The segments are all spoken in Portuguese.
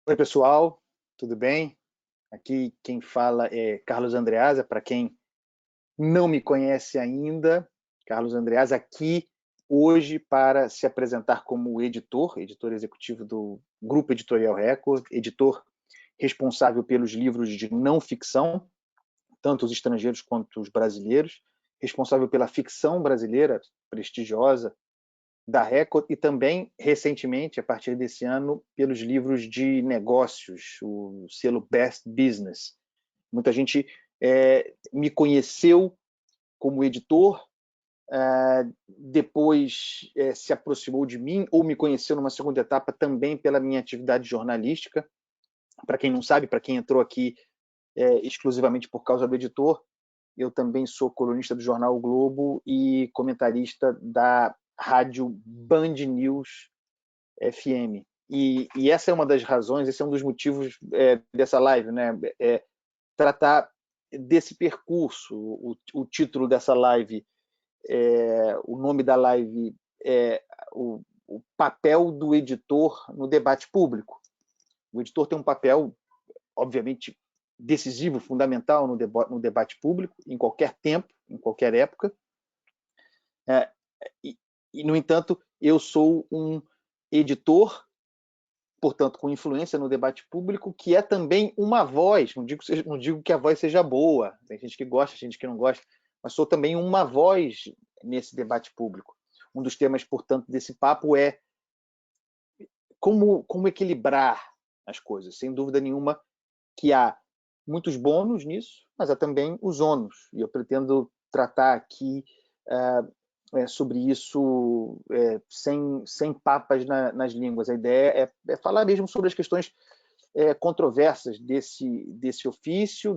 Oi, pessoal, tudo bem? Aqui quem fala é Carlos Andreasa, para quem não me conhece ainda, Carlos Andreasa aqui hoje para se apresentar como editor executivo do Grupo Editorial Record, editor responsável pelos livros de não ficção, tanto os estrangeiros quanto os brasileiros, responsável pela ficção brasileira prestigiosa, da Record e também, recentemente, a partir desse ano, pelos livros de negócios, o selo Best Business. Muita gente me conheceu como editor, depois se aproximou de mim ou me conheceu numa segunda etapa também pela minha atividade jornalística. Para quem não sabe, para quem entrou aqui exclusivamente por causa do editor, eu também sou colunista do jornal o Globo e comentarista da rádio Band News FM. E essa é uma das razões, esse é um dos motivos dessa live, né? Tratar desse percurso. O título dessa live, o nome da live é o papel do editor no debate público. O editor tem um papel, obviamente, decisivo, fundamental no debate público, em qualquer tempo, em qualquer época. É, no entanto, eu sou um editor, portanto, com influência no debate público, que é também uma voz. Não digo que a voz seja boa, tem gente que gosta, gente que não gosta, mas sou também uma voz nesse debate público. Um dos temas, portanto, desse papo é como equilibrar as coisas. Sem dúvida nenhuma que há muitos bônus nisso, mas há também os ônus. E eu pretendo tratar aqui sobre isso sem papas nas línguas. A ideia é falar mesmo sobre as questões controversas desse ofício,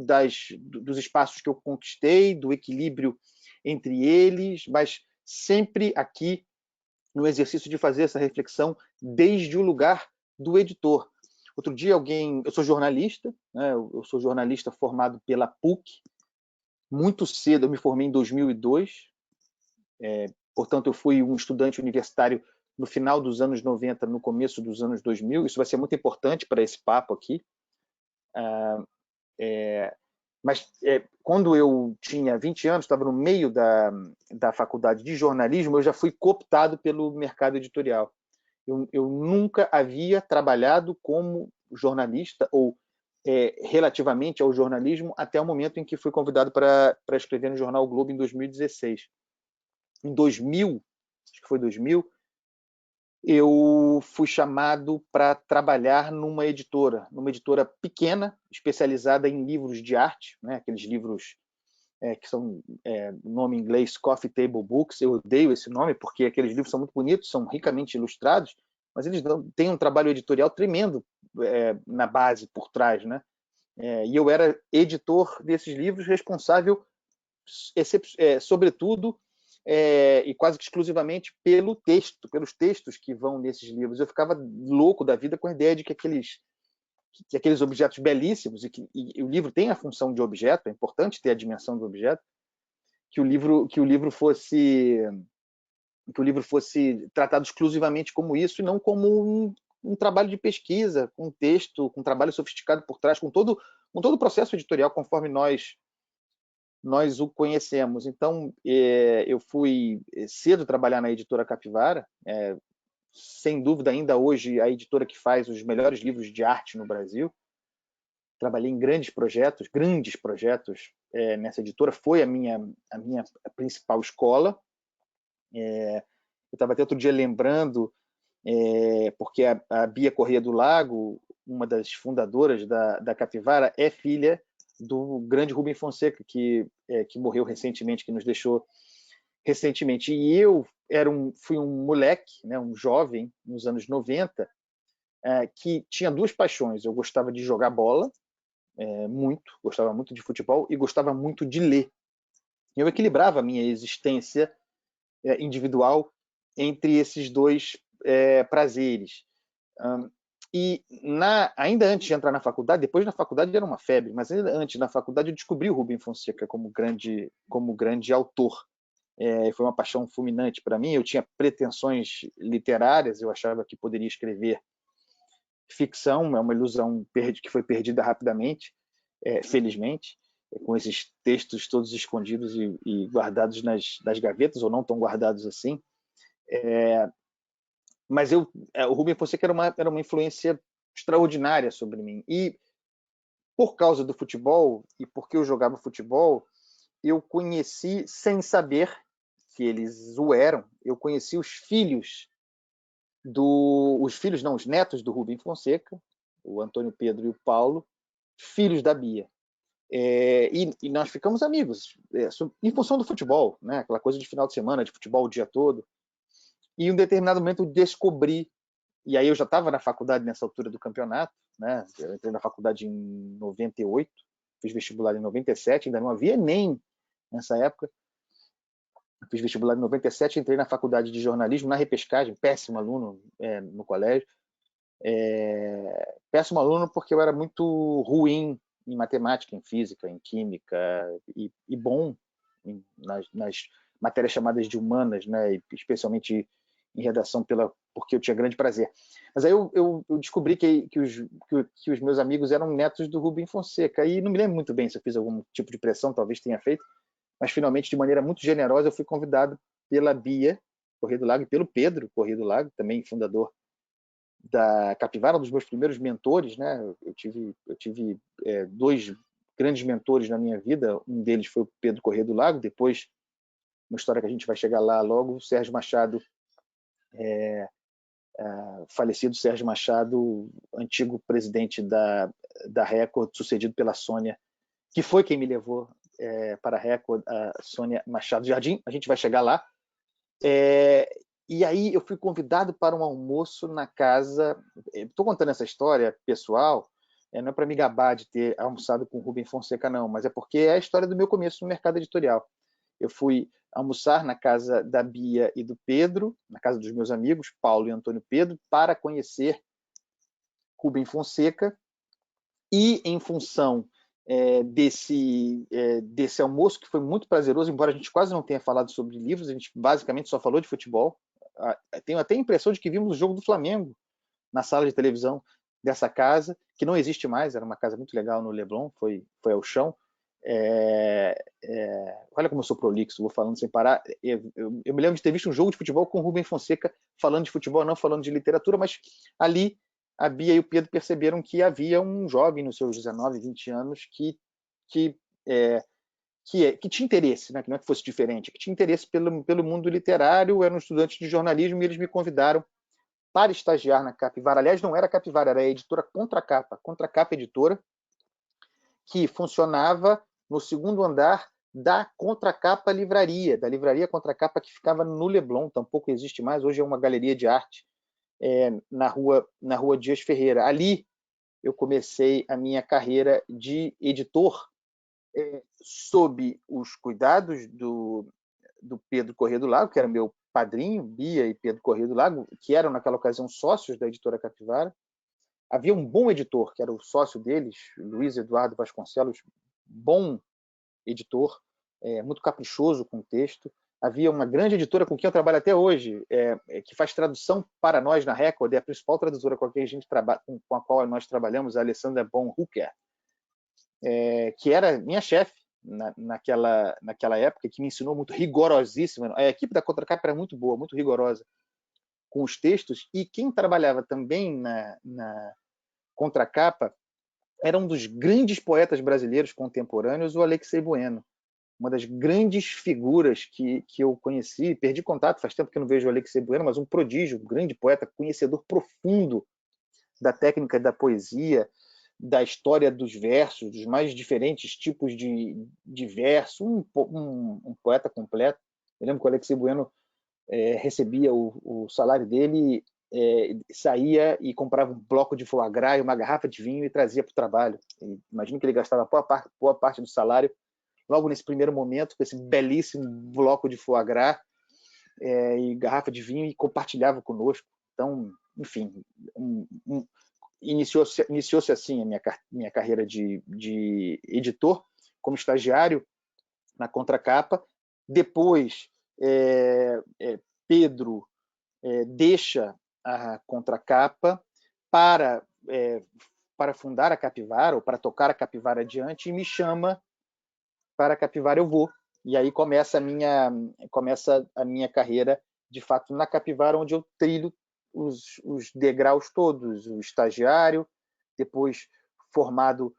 dos espaços que eu conquistei, do equilíbrio entre eles, mas sempre aqui no exercício de fazer essa reflexão desde o lugar do editor. Outro dia eu sou jornalista, né? Eu sou jornalista formado pela PUC, muito cedo, eu me formei em 2002, portanto eu fui um estudante universitário no final dos anos 90, no começo dos anos 2000, isso vai ser muito importante para esse papo aqui. Mas quando eu tinha 20 anos, estava no meio da faculdade de jornalismo, eu já fui cooptado pelo mercado editorial. Eu nunca havia trabalhado como jornalista ou relativamente ao jornalismo até o momento em que fui convidado para escrever no jornal o Globo em 2016. Em 2000, acho que foi 2000, eu fui chamado para trabalhar numa editora pequena, especializada em livros de arte, né? Aqueles livros que são nome em inglês Coffee Table Books. Eu odeio esse nome porque aqueles livros são muito bonitos, são ricamente ilustrados, mas eles têm um trabalho editorial tremendo na base, por trás, né? E eu era editor desses livros, responsável, sobretudo, e quase que exclusivamente pelos textos que vão nesses livros. Eu ficava louco da vida com a ideia de que aqueles objetos belíssimos, e o livro tem a função de objeto, é importante ter a dimensão do objeto, que o livro fosse tratado exclusivamente como isso e não como um trabalho de pesquisa, com texto, com trabalho sofisticado por trás, com todo o processo editorial conforme nós o conhecemos. Então, eu fui cedo trabalhar na editora Capivara, sem dúvida ainda hoje a editora que faz os melhores livros de arte no Brasil. Trabalhei em grandes projetos nessa editora, foi a minha principal escola. Eu estava até outro dia lembrando, porque a Bia Corrêa do Lago, uma das fundadoras da Capivara, é filha do grande Rubem Fonseca, que morreu recentemente, que nos deixou recentemente. E eu fui um moleque, né, um jovem, nos anos 90, que tinha duas paixões. Eu gostava de jogar bola, gostava muito de futebol e gostava muito de ler. Eu equilibrava a minha existência individual entre esses dois prazeres. E ainda antes de entrar na faculdade, depois na faculdade era uma febre, mas ainda antes na faculdade eu descobri o Rubem Fonseca como grande autor. Foi uma paixão fulminante para mim. Eu tinha pretensões literárias, eu achava que poderia escrever ficção, é uma ilusão que foi perdida rapidamente, felizmente, com esses textos todos escondidos e guardados nas gavetas, ou não tão guardados assim. Mas o Rubem Fonseca era uma influência extraordinária sobre mim. E por causa do futebol, e porque eu jogava futebol, eu conheci, sem saber que eles o eram, eu conheci os filhos os netos do Rubem Fonseca, o Antônio Pedro e o Paulo, filhos da Bia. E nós ficamos amigos, em função do futebol, né? Aquela coisa de final de semana, de futebol o dia todo. E em um determinado momento eu descobri, e aí eu já estava na faculdade nessa altura do campeonato, né? Eu entrei na faculdade em 98, fiz vestibular em 97, ainda não havia Enem nessa época. Eu fiz vestibular em 97, entrei na faculdade de jornalismo, na repescagem, péssimo aluno no colégio. Péssimo aluno porque eu era muito ruim em matemática, em física, em química, e bom nas matérias chamadas de humanas, né? Especialmente em redação, porque eu tinha grande prazer. Mas aí eu descobri que os meus amigos eram netos do Rubem Fonseca, e não me lembro muito bem se eu fiz algum tipo de pressão, talvez tenha feito, mas finalmente, de maneira muito generosa, eu fui convidado pela Bia Corrêa do Lago e pelo Pedro Corrêa do Lago, também fundador da Capivara, um dos meus primeiros mentores, né? Eu tive dois grandes mentores na minha vida. Um deles foi o Pedro Corrêa do Lago, depois, uma história que a gente vai chegar lá logo, o Sérgio Machado, falecido Sérgio Machado, antigo presidente da Record, sucedido pela Sônia, que foi quem me levou para a Record, a Sônia Machado Jardim. A gente vai chegar lá. E aí eu fui convidado para um almoço na casa. Estou contando essa história pessoal, não é para me gabar de ter almoçado com o Rubem Fonseca, não, mas é porque é a história do meu começo no mercado editorial. Eu fui almoçar na casa da Bia e do Pedro, na casa dos meus amigos, Paulo e Antônio Pedro, para conhecer Rubem Fonseca, e em função desse almoço, que foi muito prazeroso, embora a gente quase não tenha falado sobre livros, a gente basicamente só falou de futebol. Tenho até a impressão de que vimos o jogo do Flamengo na sala de televisão dessa casa, que não existe mais, era uma casa muito legal no Leblon, foi ao chão. Olha como eu sou prolixo, vou falando sem parar. Eu me lembro de ter visto um jogo de futebol com o Rubem Fonseca falando de futebol, não falando de literatura, mas ali a Bia e o Pedro perceberam que havia um jovem nos seus 19, 20 anos que tinha interesse, né? Que não é que fosse diferente, que tinha interesse pelo mundo literário, eram estudantes de jornalismo, e eles me convidaram para estagiar na Capivara. Aliás, não era Capivara, era a editora Contracapa Editora, que funcionava no segundo andar da Contracapa Livraria, da livraria Contracapa, que ficava no Leblon, tampouco existe mais, hoje é uma galeria de arte, na rua Dias Ferreira. Ali eu comecei a minha carreira de editor, sob os cuidados do Pedro Corrêa do Lago, que era meu padrinho, Bia e Pedro Corrêa do Lago, que eram naquela ocasião sócios da editora Capivara. Havia um bom editor, que era o sócio deles, Luiz Eduardo Vasconcelos, bom editor, muito caprichoso com o texto. Havia uma grande editora com quem eu trabalho até hoje, que faz tradução para nós na Record, é a principal tradutora com a qual nós trabalhamos, a Alessandra Bonhooker, que era minha chefe naquela época, que me ensinou muito, rigorosíssima. A equipe da Contracapa era muito boa, muito rigorosa com os textos, e quem trabalhava também na Contracapa era um dos grandes poetas brasileiros contemporâneos, o Alexei Bueno, uma das grandes figuras que eu conheci. Perdi contato, faz tempo que eu não vejo o Alexei Bueno, mas um prodígio, um grande poeta, conhecedor profundo da técnica da poesia, da história dos versos, dos mais diferentes tipos de verso, um poeta completo. Eu lembro que o Alexei Bueno recebia o salário dele, saía e comprava um bloco de foie gras e uma garrafa de vinho e trazia para o trabalho. Imagino que ele gastava boa parte do salário logo nesse primeiro momento com esse belíssimo bloco de foie gras e garrafa de vinho, e compartilhava conosco. Então, enfim, iniciou-se assim a minha carreira de editor, como estagiário na Contracapa. Depois, Pedro deixa a Contracapa para para fundar a Capivara, ou para tocar a Capivara adiante, e me chama para a Capivara eu vou. E aí começa a minha carreira, de fato, na Capivara, onde eu trilho os degraus todos, o estagiário, depois formado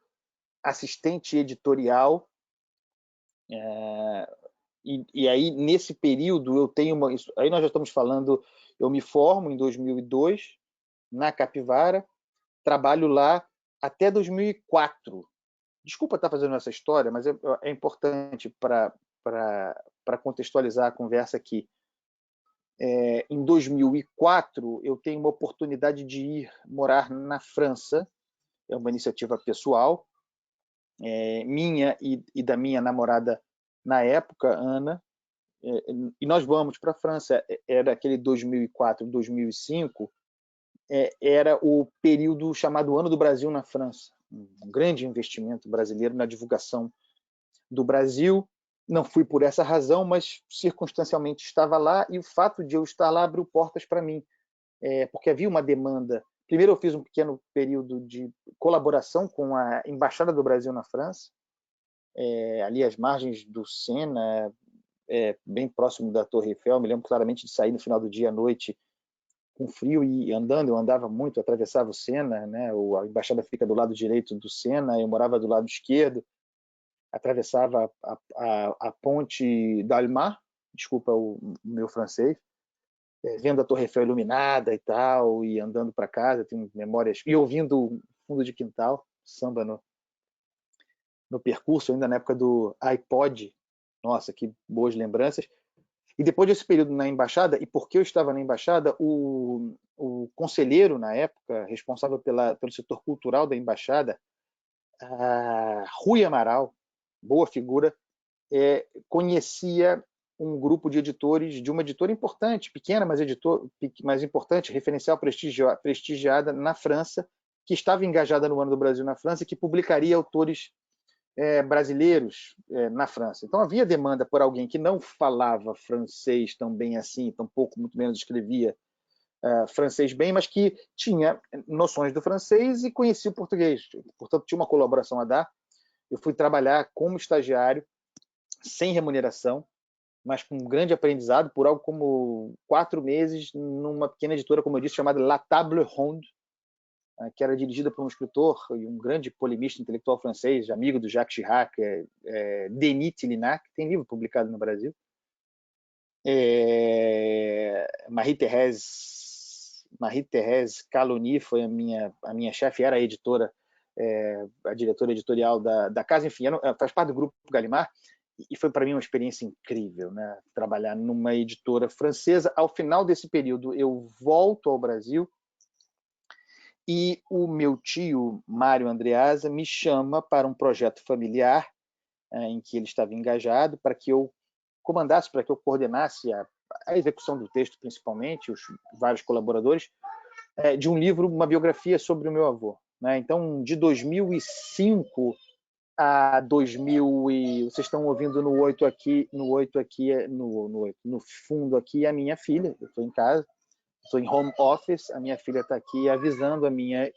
assistente editorial, e aí, nesse período, eu tenho aí nós já estamos falando, eu me formo em 2002, na Capivara, trabalho lá até 2004. Desculpa estar fazendo essa história, mas é importante para contextualizar a conversa aqui. Em 2004, eu tenho uma oportunidade de ir morar na França, é uma iniciativa pessoal, minha e da minha namorada na época, Ana, e nós vamos para a França. Era aquele 2004, 2005, era o período chamado Ano do Brasil na França, um grande investimento brasileiro na divulgação do Brasil. Não fui por essa razão, mas circunstancialmente estava lá, e o fato de eu estar lá abriu portas para mim, porque havia uma demanda. Primeiro eu fiz um pequeno período de colaboração com a Embaixada do Brasil na França, ali às margens do Sena, bem próximo da Torre Eiffel. Me lembro claramente de sair no final do dia à noite com frio e andando. Eu andava muito, atravessava o Sena, né? A embaixada fica do lado direito do Sena, eu morava do lado esquerdo, atravessava a ponte d'Alma, desculpa o meu francês, vendo a Torre Eiffel iluminada e tal, e andando para casa, tenho memórias, e ouvindo Fundo de Quintal, samba no percurso, ainda na época do iPod. Nossa, que boas lembranças. E depois desse período na embaixada, e porque eu estava na embaixada, o conselheiro, na época, responsável pelo setor cultural da embaixada, Rui Amaral, boa figura, conhecia um grupo de editores de uma editora importante, pequena, mas importante, referencial prestigiada na França, que estava engajada no Ano do Brasil na França, e que publicaria autores brasileiros na França. Então havia demanda por alguém que não falava francês tão bem assim, tampouco, muito menos escrevia francês bem, mas que tinha noções do francês e conhecia o português. Portanto, tinha uma colaboração a dar. Eu fui trabalhar como estagiário, sem remuneração, mas com um grande aprendizado, por algo como 4 meses, numa pequena editora, como eu disse, chamada La Table Ronde, que era dirigida por um escritor e um grande polemista intelectual francês, amigo do Jacques Chirac, Denis Tillinac, que tem livro publicado no Brasil. Marie-Thérèse Caloni foi a minha chefe, era a editora, a diretora editorial da casa, enfim, faz parte do grupo Gallimard, e foi para mim uma experiência incrível, né? Trabalhar numa editora francesa. Ao final desse período, eu volto ao Brasil, e o meu tio, Mário Andreasa, me chama para um projeto familiar em que ele estava engajado, para que eu comandasse, para que eu coordenasse a execução do texto, principalmente, os vários colaboradores, de um livro, uma biografia sobre o meu avô. Né? Então, de 2005 a 2000, vocês estão ouvindo no 8 aqui, no fundo aqui, a minha filha. Eu estou em casa, estou em home office, a minha filha está aqui avisando a minha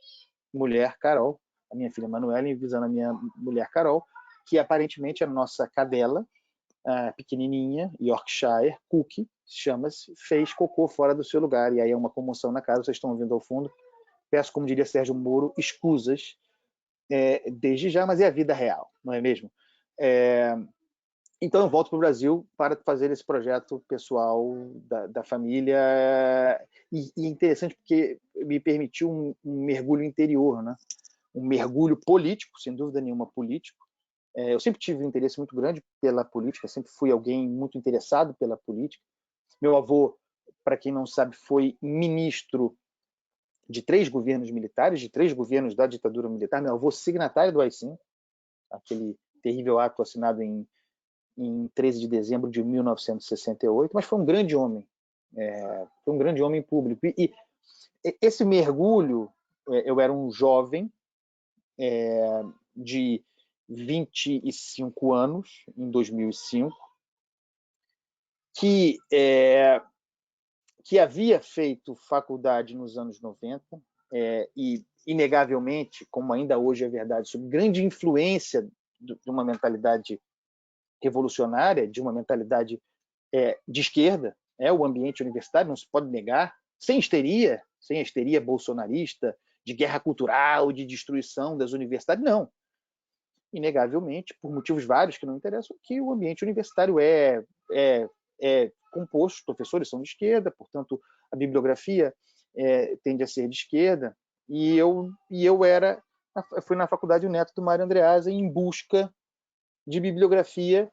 mulher Carol, a minha filha Manuela, avisando a minha mulher Carol, que aparentemente a nossa cadela, pequenininha, Yorkshire, Cookie, chama-se, fez cocô fora do seu lugar. E aí é uma comoção na casa, vocês estão ouvindo ao fundo. Peço, como diria Sérgio Moro, escusas desde já, mas é a vida real, não é mesmo? Então eu volto para o Brasil para fazer esse projeto pessoal da família, e interessante porque me permitiu um mergulho interior, né? Um mergulho político, sem dúvida nenhuma político. Eu sempre tive um interesse muito grande pela política, sempre fui alguém muito interessado pela política. Meu avô, para quem não sabe, foi ministro de 3 governos militares, de 3 governos da ditadura militar. Meu avô signatário do AI-5, aquele terrível ato assinado em 13 de dezembro de 1968, mas foi um grande homem, foi um grande homem público. E esse mergulho, eu era um jovem de 25 anos, em 2005, que havia feito faculdade nos anos 90, e inegavelmente, como ainda hoje é verdade, sob grande influência de uma mentalidade revolucionária, de uma mentalidade de esquerda, o ambiente universitário, não se pode negar, sem a histeria bolsonarista, de guerra cultural, de destruição das universidades, não. Inegavelmente, por motivos vários que não interessam, que o ambiente universitário é composto, os professores são de esquerda, portanto, a bibliografia tende a ser de esquerda, e eu fui na faculdade o neto do Mário Andreasa em busca de bibliografia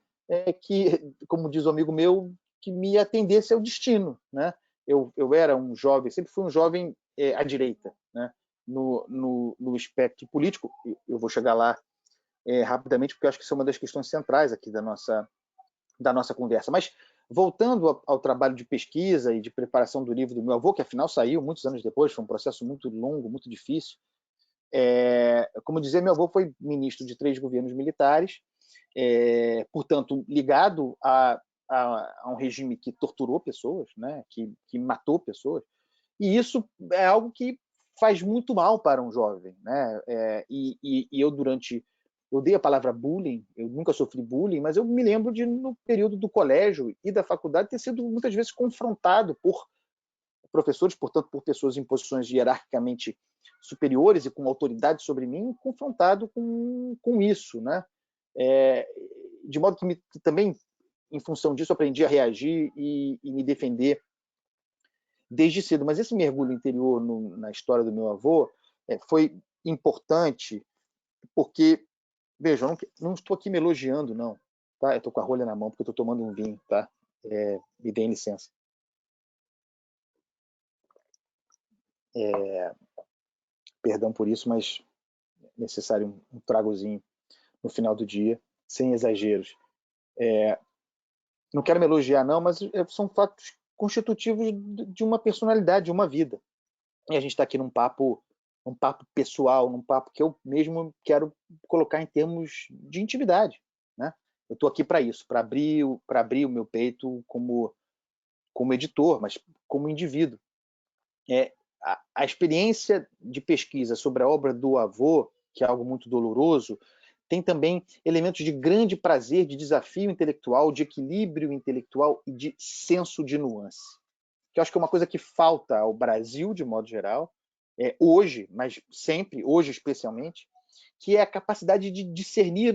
que, como diz um amigo meu, que me atendesse ao destino, né? Eu era um jovem, sempre fui um jovem à direita, né? No espectro político. Eu vou chegar lá rapidamente, porque eu acho que isso é uma das questões centrais aqui da nossa conversa. Mas, voltando ao trabalho de pesquisa e de preparação do livro do meu avô, que afinal saiu muitos anos depois, foi um processo muito longo, muito difícil. Como dizia, meu avô foi ministro de 3 governos militares, portanto, ligado a um regime que torturou pessoas, né, que matou pessoas, e isso é algo que faz muito mal para um jovem, né? E eu eu dei a palavra bullying, eu nunca sofri bullying, mas eu me lembro de, no período do colégio e da faculdade, ter sido muitas vezes confrontado por professores, portanto, por pessoas em posições hierarquicamente superiores e com autoridade sobre mim, confrontado com isso, né? De modo que também, em função disso, aprendi a reagir e me defender desde cedo. Mas esse mergulho interior na história do meu avô foi importante porque, veja, eu não estou aqui me elogiando, não. Tá? Eu estou com a rolha na mão porque eu estou tomando um vinho. Tá? Me deem licença. Perdão por isso, mas é necessário um tragozinho no final do dia, sem exageros. Não quero me elogiar, não, mas são fatos constitutivos de uma personalidade, de uma vida. E a gente está aqui num papo pessoal, num papo que eu mesmo quero colocar em termos de intimidade, né? Eu estou aqui para isso, para abrir o meu peito como editor, mas como indivíduo. A experiência de pesquisa sobre a obra do avô, que é algo muito doloroso, tem também elementos de grande prazer, de desafio intelectual, de equilíbrio intelectual e de senso de nuance. Que eu acho que é uma coisa que falta ao Brasil, de modo geral, hoje, mas sempre, hoje especialmente, que é a capacidade de discernir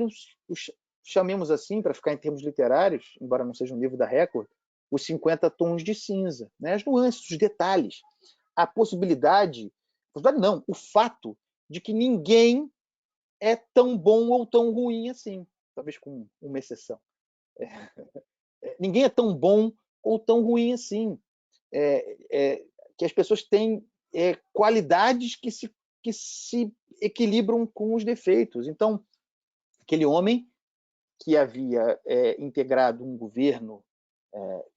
chamemos assim, para ficar em termos literários, embora não seja um livro da Record, os 50 tons de cinza, né? As nuances, os detalhes, a possibilidade não, o fato de que ninguém é tão bom ou tão ruim assim, talvez com uma exceção. Ninguém é tão bom ou tão ruim assim. Que as pessoas têm qualidades que se equilibram com os defeitos. Então, aquele homem que havia integrado um governo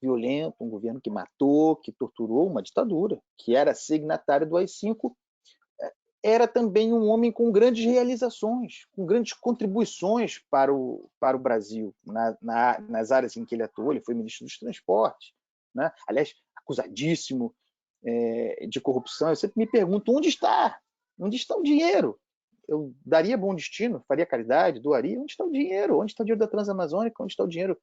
violento, um governo que matou, que torturou, uma ditadura, que era signatário do AI-5, era também um homem com grandes realizações, com grandes contribuições para o Brasil, nas áreas em que ele atuou. Ele foi ministro dos Transportes, né? Aliás, acusadíssimo de corrupção. Eu sempre me pergunto, onde está o dinheiro? Eu daria bom destino, faria caridade, doaria. Onde está o dinheiro? Onde está o dinheiro da Transamazônica? Onde está o dinheiro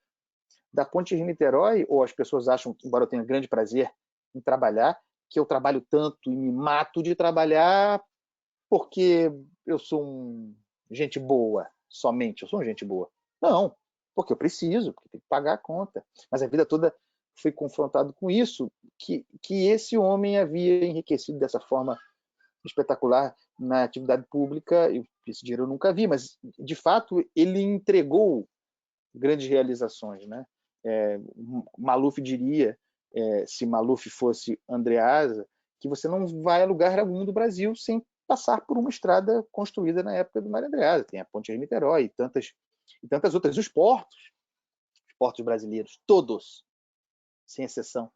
da Ponte Rio-Niterói? Ou as pessoas acham, embora eu tenha grande prazer em trabalhar, que eu trabalho tanto e me mato de trabalhar porque eu sou gente boa somente, eu sou gente boa. Não, porque eu preciso, porque tem que pagar a conta. Mas a vida toda fui confrontado com isso, que esse homem havia enriquecido dessa forma espetacular na atividade pública. Esse dinheiro eu nunca vi, mas de fato ele entregou grandes realizações, né? Maluf diria, se Maluf fosse Andreasa, que você não vai a lugar algum do Brasil sem passar por uma estrada construída na época do Mário Andreasa. Tem a Ponte Rio-Niterói e tantas outras. Os portos brasileiros, todos, sem exceção,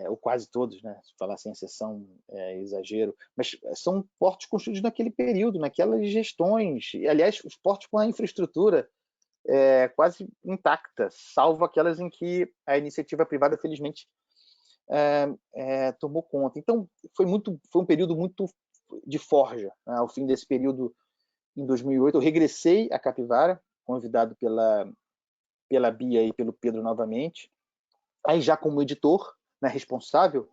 ou quase todos, né? Se falar sem exceção é exagero, mas são portos construídos naquele período, naquelas gestões. E, aliás, os portos com a infraestrutura quase intacta, salvo aquelas em que a iniciativa privada, felizmente, tomou conta. Então, foi um período muito de forja. Né? Ao fim desse período, em 2008, eu regressei à Capivara, convidado pela Bia e pelo Pedro novamente, aí já como editor, né, responsável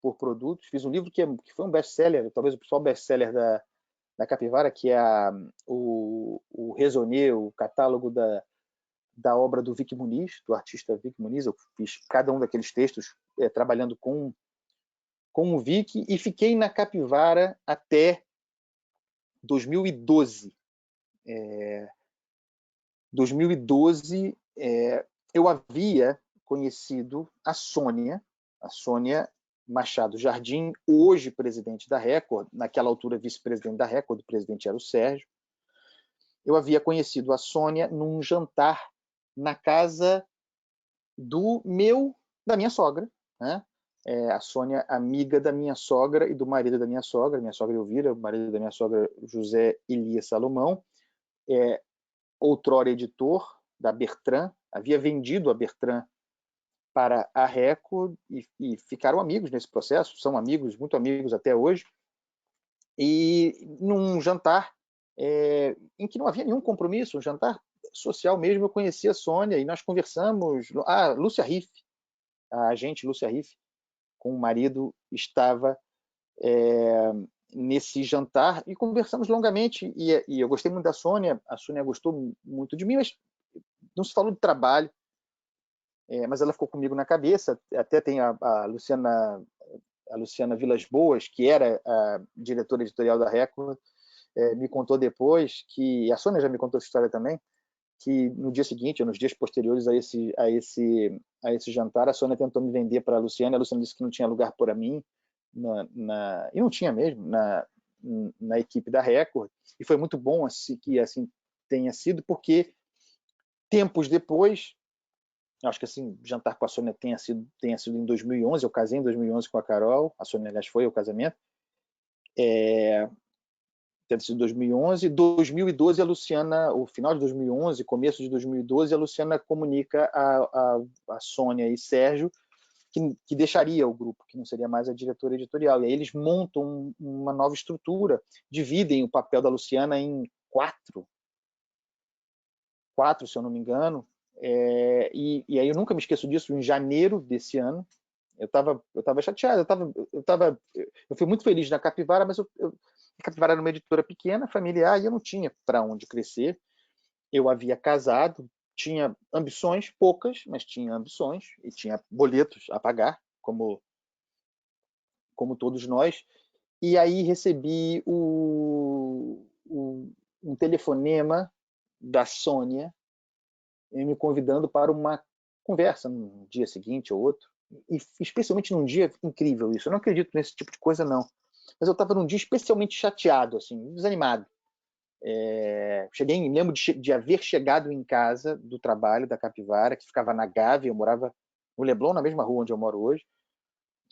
por produtos. Fiz um livro que foi um best-seller, talvez o principal best-seller da Capivara, que é o Raisonner, o catálogo da obra do Vic Muniz, do artista Vic Muniz. Eu fiz cada um daqueles textos trabalhando com o Vic, e fiquei na Capivara até 2012. 2012, eu havia conhecido a Sônia Machado Jardim, hoje presidente da Record, naquela altura vice-presidente da Record, o presidente era o Sérgio. Eu havia conhecido a Sônia num jantar na casa da minha sogra, né? A Sônia, amiga da minha sogra e do marido da minha sogra Elvira, o marido da minha sogra José Elias Salomão, outrora editor da Bertrand, havia vendido a Bertrand para a Record e ficaram amigos nesse processo, são amigos, muito amigos até hoje. E num jantar em que não havia nenhum compromisso, um jantar social mesmo, eu conheci a Sônia e nós conversamos. A Lúcia Riff, a agente Lúcia Riff, com o marido, estava nesse jantar e conversamos longamente. E eu gostei muito da Sônia, a Sônia gostou muito de mim, mas não se falou de trabalho. Mas ela ficou comigo na cabeça. Até tem a Luciana Vilas Boas, que era a diretora editorial da Record, me contou depois que, a Sônia já me contou essa história também, que no dia seguinte, ou nos dias posteriores a esse jantar, a Sônia tentou me vender para a Luciana disse que não tinha lugar para mim, e não tinha mesmo, na equipe da Record. E foi muito bom que assim tenha sido, porque tempos depois, acho que assim, jantar com a Sônia tenha sido em 2011, eu casei em 2011 com a Carol, a Sônia, aliás, foi o casamento, deve ser 2011, 2012 a Luciana, o final de 2011, começo de 2012, a Luciana comunica a Sônia e Sérgio que deixaria o grupo, que não seria mais a diretora editorial. E aí eles montam uma nova estrutura, dividem o papel da Luciana em quatro, se eu não me engano. E aí eu nunca me esqueço disso, em janeiro desse ano, eu estava chateado, eu fui muito feliz na Capivara, mas a Capivara era uma editora pequena, familiar, e eu não tinha para onde crescer. Eu havia casado, tinha ambições, poucas, mas tinha ambições, e tinha boletos a pagar, como todos nós. E aí recebi um telefonema da Sônia me convidando para uma conversa no dia seguinte ou outro, e especialmente num dia incrível isso. Eu não acredito nesse tipo de coisa, não. Mas eu estava num dia especialmente chateado, assim, desanimado. Me lembro de haver chegado em casa do trabalho da Capivara, que ficava na Gávea, eu morava no Leblon, na mesma rua onde eu moro hoje,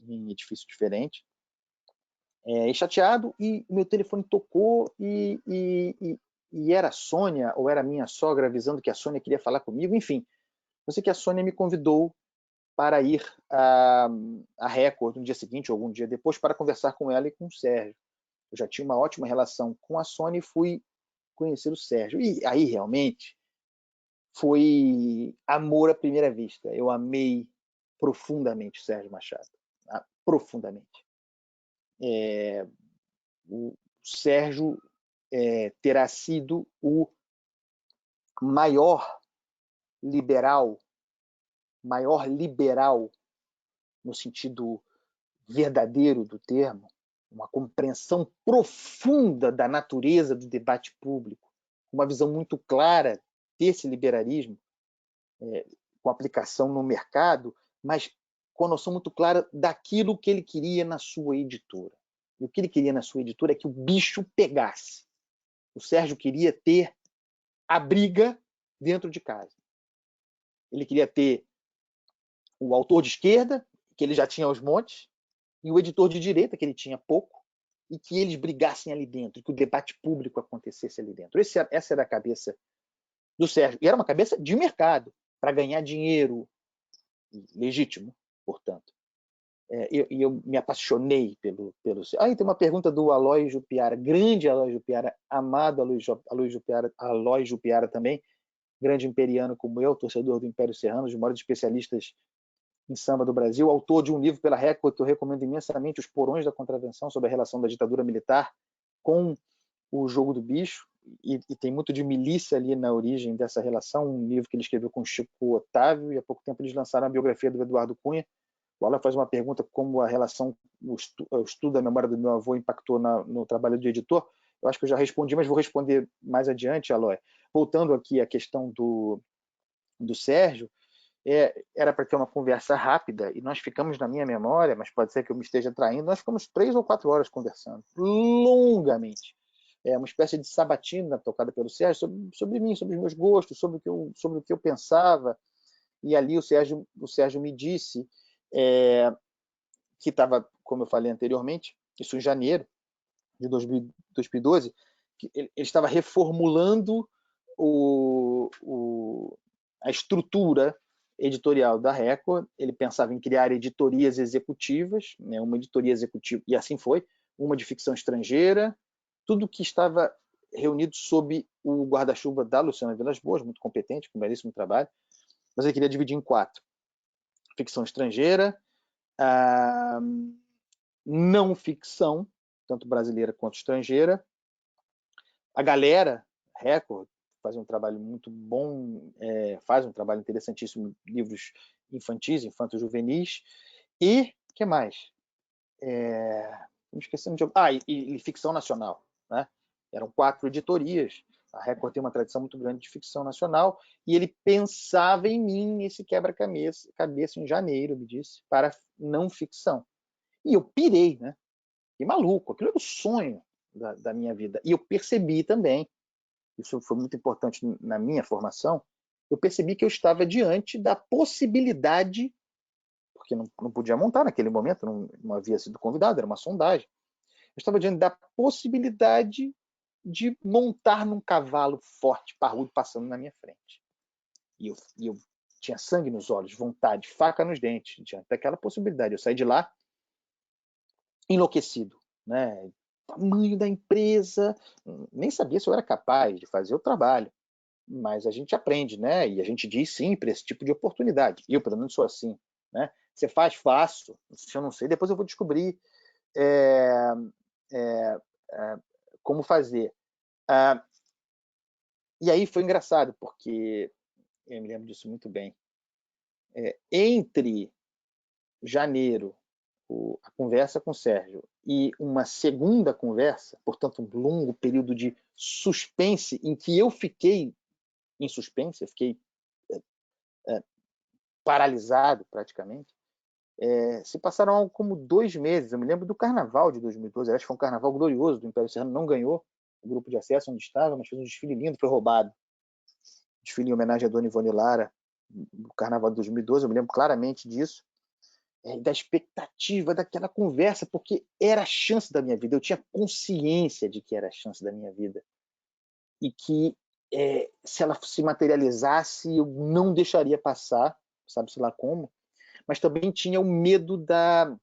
em edifício diferente, e chateado, e meu telefone tocou e era a Sônia, ou era a minha sogra avisando que a Sônia queria falar comigo, enfim. Eu sei que a Sônia me convidou para ir à Record no dia seguinte ou algum dia depois para conversar com ela e com o Sérgio. Eu já tinha uma ótima relação com a Sônia e fui conhecer o Sérgio. E aí realmente foi amor à primeira vista. Eu amei profundamente o Sérgio Machado. Profundamente. O Sérgio terá sido o maior liberal no sentido verdadeiro do termo, uma compreensão profunda da natureza do debate público, uma visão muito clara desse liberalismo, com aplicação no mercado, mas com a noção muito clara daquilo que ele queria na sua editora. E o que ele queria na sua editora é que o bicho pegasse. O Sérgio queria ter a briga dentro de casa. Ele queria ter o autor de esquerda, que ele já tinha aos montes, e o editor de direita, que ele tinha pouco, e que eles brigassem ali dentro, que o debate público acontecesse ali dentro. Essa era a cabeça do Sérgio. E era uma cabeça de mercado, para ganhar dinheiro legítimo, portanto. eu me apaixonei pelo Sérgio. Tem uma pergunta do Aloy Jupiara, grande Aloy Jupiara, amado Aloy Jupiara também, grande imperiano como eu, torcedor do Império Serrano, um dos maiores especialistas em samba do Brasil, autor de um livro pela Record que eu recomendo imensamente, Os Porões da Contravenção, sobre a relação da ditadura militar com o Jogo do Bicho, e tem muito de milícia ali na origem dessa relação, um livro que ele escreveu com Chico Otávio, e há pouco tempo eles lançaram a biografia do Eduardo Cunha. O Alan faz uma pergunta como a relação, o estudo da memória do meu avô impactou no trabalho de editor. Eu acho que eu já respondi, mas vou responder mais adiante, Aloy. Voltando aqui à questão do Sérgio, era para ter uma conversa rápida, e nós ficamos, na minha memória, mas pode ser que eu me esteja traindo, nós ficamos 3 ou 4 horas conversando, longamente. Uma espécie de sabatina tocada pelo Sérgio sobre mim, sobre os meus gostos, sobre o que eu pensava. E ali o Sérgio me disse que estava, como eu falei anteriormente, isso em janeiro de 2012, que ele estava reformulando a estrutura editorial da Record. Ele pensava em criar editorias executivas, né, uma editoria executiva, e assim foi, uma de ficção estrangeira, tudo que estava reunido sob o guarda-chuva da Luciana Vilas Boas, muito competente, com um belíssimo trabalho, mas ele queria dividir em 4. Ficção estrangeira, não ficção, tanto brasileira quanto estrangeira. A galera, Record, faz um trabalho muito bom, faz um trabalho interessantíssimo, livros infantis, infanto-juvenis. E o que mais? Não esquecendo de... e ficção nacional, né? Eram 4 editorias. A Record tem uma tradição muito grande de ficção nacional, e ele pensava em mim nesse quebra-cabeça em janeiro, me disse, para não ficção. E eu pirei, né? E maluco, aquilo era o sonho da minha vida. E eu percebi também, isso foi muito importante na minha formação, eu percebi que eu estava diante da possibilidade, porque não podia montar naquele momento, não havia sido convidado, era uma sondagem, eu estava diante da possibilidade de montar num cavalo forte, parrudo, passando na minha frente. E eu tinha sangue nos olhos, vontade, faca nos dentes, diante daquela possibilidade. Eu saí de lá enlouquecido, né? Tamanho da empresa, nem sabia se eu era capaz de fazer o trabalho, mas a gente aprende, né? E a gente diz sim para esse tipo de oportunidade. Eu, pelo menos, sou assim, né? Você faz, faço. Se eu não sei, depois eu vou descobrir como fazer. E aí foi engraçado, porque eu me lembro disso muito bem. Entre janeiro, a conversa com o Sérgio, e uma segunda conversa, portanto, um longo período de suspense, em que eu fiquei em suspense, eu fiquei paralisado praticamente. Se passaram algo como 2 meses. Eu me lembro do carnaval de 2012, acho que foi um carnaval glorioso do Império Serrano, não ganhou o grupo de acesso onde estava, mas fez um desfile lindo, foi roubado. Desfile em homenagem a Dona Ivone Lara, no carnaval de 2012, eu me lembro claramente disso. Da expectativa daquela conversa, porque era a chance da minha vida, eu tinha consciência de que era a chance da minha vida, e que se ela se materializasse, eu não deixaria passar, sabe-se lá como, mas também tinha o medo da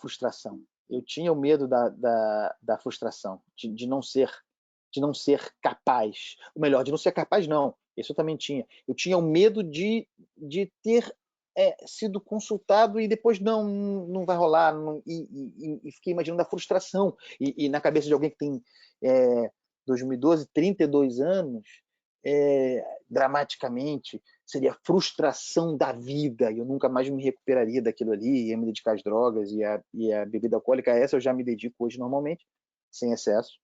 frustração. Eu tinha o medo da frustração, de não ser capaz. Ou melhor, de não ser capaz, não. Isso eu também tinha. Eu tinha o medo de ter sido consultado e depois não vai rolar. E fiquei imaginando a frustração. E na cabeça de alguém que tem 2012, 32 anos, dramaticamente, seria a frustração da vida, e eu nunca mais me recuperaria daquilo ali, ia me dedicar às drogas e a bebida alcoólica. Essa eu já me dedico hoje normalmente, sem excesso.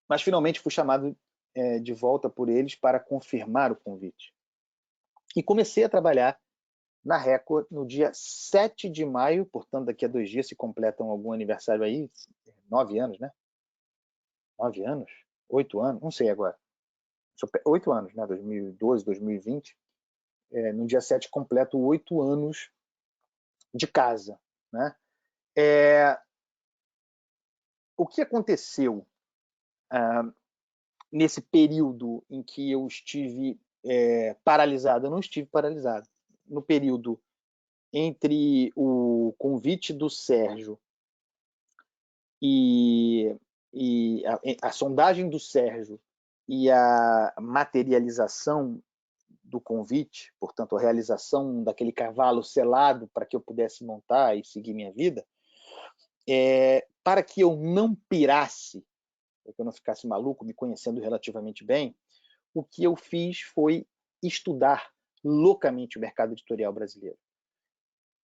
Mas finalmente fui chamado de volta por eles para confirmar o convite. E comecei a trabalhar na Record no dia 7 de maio, portanto daqui a 2 dias se completam algum aniversário aí, 9 anos, né? 9 anos? 8 anos? Não sei agora. 8 anos, né? 2012, 2020. No dia 7 completo 8 anos de casa, né? O que aconteceu nesse período em que eu estive paralisado? Eu não estive paralisado. no período entre o convite do Sérgio e a sondagem do Sérgio e a materialização do convite, portanto, a realização daquele cavalo selado para que eu pudesse montar e seguir minha vida, para que eu não pirasse, para que eu não ficasse maluco, me conhecendo relativamente bem, o que eu fiz foi estudar loucamente o mercado editorial brasileiro.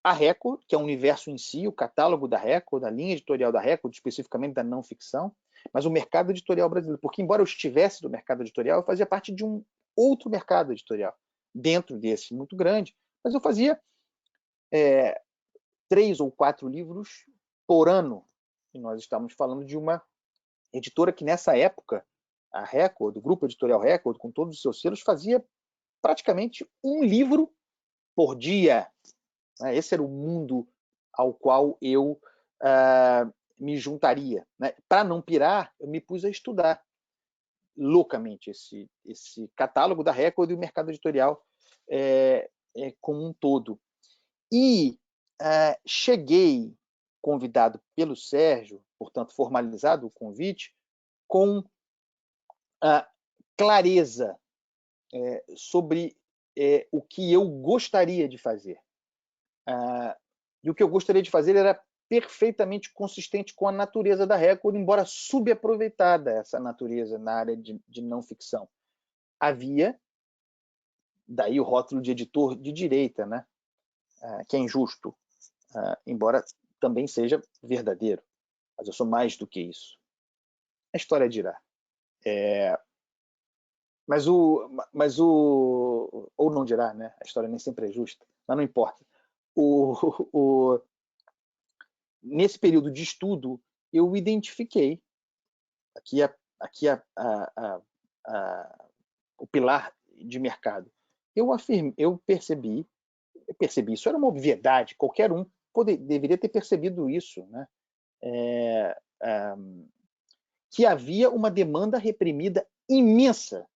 A Record, que é um universo em si, o catálogo da Record, a linha editorial da Record, especificamente da não ficção, mas o mercado editorial brasileiro, porque embora eu estivesse no mercado editorial, eu fazia parte de um outro mercado editorial, dentro desse muito grande, mas eu fazia 3 ou 4 livros por ano, e nós estávamos falando de uma editora que nessa época, a Record, o grupo editorial Record, com todos os seus selos, fazia praticamente um livro por dia. Esse era o mundo ao qual eu me juntaria. Para não pirar, eu me pus a estudar loucamente esse catálogo da Record e o mercado editorial como um todo. E cheguei, convidado pelo Sérgio, portanto, formalizado o convite, com clareza sobre o que eu gostaria de fazer. E o que eu gostaria de fazer era perfeitamente consistente com a natureza da Record, embora subaproveitada essa natureza na área de não ficção. Havia, daí o rótulo de editor de direita, né? Que é injusto, embora também seja verdadeiro. Mas eu sou mais do que isso. A história dirá. Mas ou não dirá, né? A história nem sempre é justa, mas não importa. Nesse período de estudo, eu identifiquei o pilar de mercado. Eu percebi, isso era uma obviedade, qualquer um deveria ter percebido isso, né? Que havia uma demanda reprimida imensa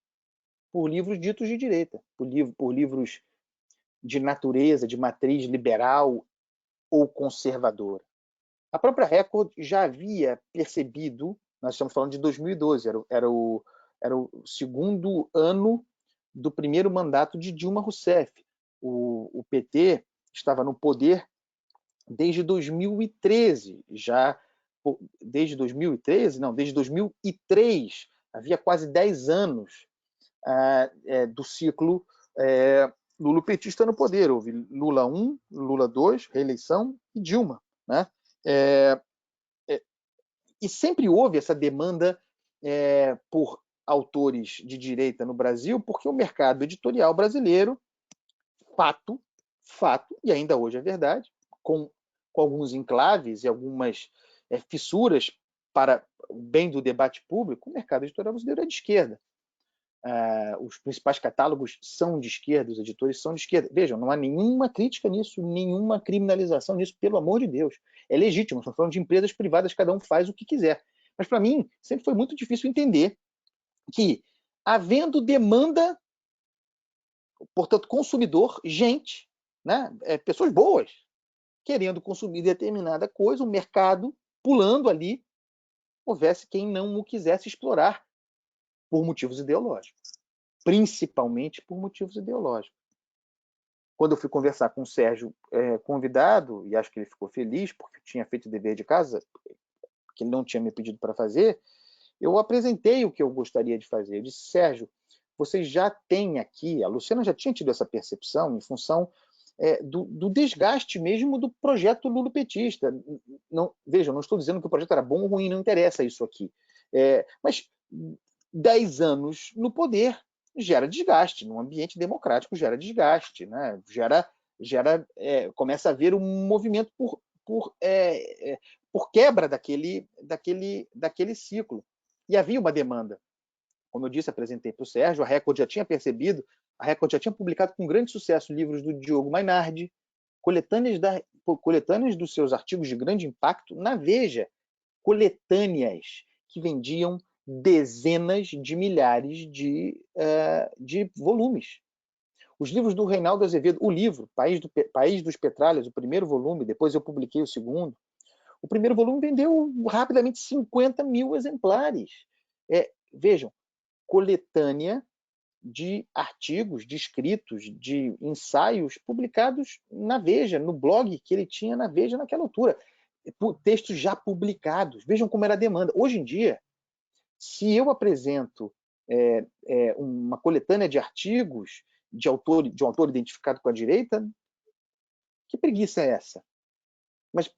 por livros ditos de direita, por livros de natureza, de matriz liberal ou conservadora. A própria Record já havia percebido, nós estamos falando de 2012, era o segundo ano do primeiro mandato de Dilma Rousseff. O PT estava no poder desde 2013, desde 2013, não, desde 2003, havia quase 10 anos do ciclo lulopetista no poder. Houve Lula 1, Lula 2, reeleição e Dilma, né? E sempre houve essa demanda por autores de direita no Brasil, porque o mercado editorial brasileiro, fato, e ainda hoje é verdade, com alguns enclaves e algumas fissuras para o bem do debate público, o mercado editorial brasileiro é de esquerda. Os principais catálogos são de esquerda, os editores são de esquerda. Vejam, não há nenhuma crítica nisso, nenhuma criminalização nisso, pelo amor de Deus. É legítimo, estamos falando de empresas privadas, cada um faz o que quiser. Mas, para mim, sempre foi muito difícil entender que, havendo demanda, portanto, consumidor, gente, né, pessoas boas, querendo consumir determinada coisa, o mercado pulando ali, houvesse quem não o quisesse explorar por motivos ideológicos. Principalmente por motivos ideológicos. Quando eu fui conversar com o Sérgio convidado, e acho que ele ficou feliz porque tinha feito o dever de casa, que ele não tinha me pedido para fazer, eu apresentei o que eu gostaria de fazer. Eu disse, Sérgio, você já tem aqui, a Luciana já tinha tido essa percepção em função do desgaste mesmo do projeto lulopetista. Vejam, não estou dizendo que o projeto era bom ou ruim, não interessa isso aqui. Mas 10 anos no poder gera desgaste, num ambiente democrático gera desgaste, né? Começa a haver um movimento por quebra daquele ciclo. E havia uma demanda. Como eu disse, apresentei para o Sérgio, a Record já tinha percebido, a Record já tinha publicado com grande sucesso livros do Diogo Mainardi, coletâneas dos seus artigos de grande impacto na Veja, coletâneas que vendiam dezenas de milhares de volumes. Os livros do Reinaldo Azevedo, o livro País dos Petralhas, o primeiro volume, depois eu publiquei o segundo. O primeiro volume vendeu rapidamente 50 mil exemplares. Vejam, coletânea de artigos, de escritos, de ensaios publicados na Veja, no blog que ele tinha na Veja naquela altura. Textos já publicados. Vejam como era a demanda. Hoje em dia, se eu apresento uma coletânea de artigos de um autor identificado com a direita, que preguiça é essa? Mas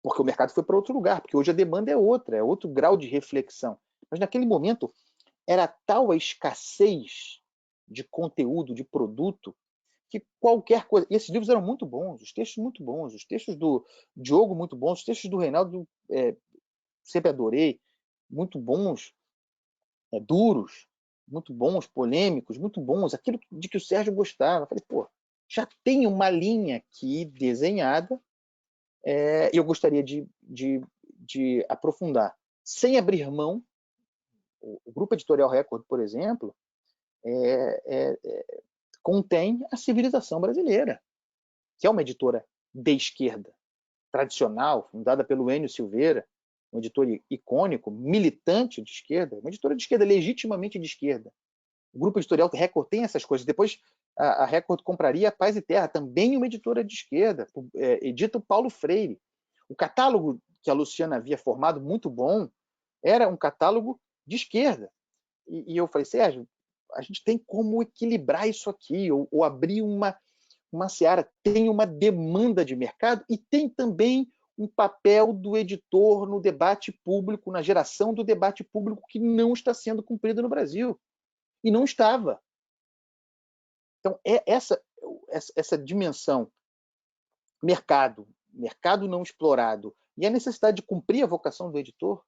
porque o mercado foi para outro lugar, porque hoje a demanda é outra, é outro grau de reflexão. Mas naquele momento era tal a escassez de conteúdo, de produto, que qualquer coisa... E esses livros eram muito bons, os textos muito bons, os textos do Diogo muito bons, os textos do Reinaldo sempre adorei, muito bons, duros, muito bons, polêmicos, muito bons, aquilo de que o Sérgio gostava. Eu falei, pô, já tem uma linha aqui desenhada, e eu gostaria de aprofundar, sem abrir mão. O Grupo Editorial Record, por exemplo, contém a Civilização Brasileira, que é uma editora de esquerda, tradicional, fundada pelo Enio Silveira, um editor icônico, militante de esquerda, uma editora de esquerda, legitimamente de esquerda. O Grupo Editorial Record tem essas coisas. Depois a Record compraria a Paz e Terra, também uma editora de esquerda, edita o Paulo Freire. O catálogo que a Luciana havia formado, muito bom, era um catálogo de esquerda. E eu falei, Sérgio, a gente tem como equilibrar isso aqui, ou abrir uma seara. Tem uma demanda de mercado e tem também um papel do editor no debate público, na geração do debate público, que não está sendo cumprido no Brasil. E não estava. Então, essa dimensão mercado não explorado, e a necessidade de cumprir a vocação do editor,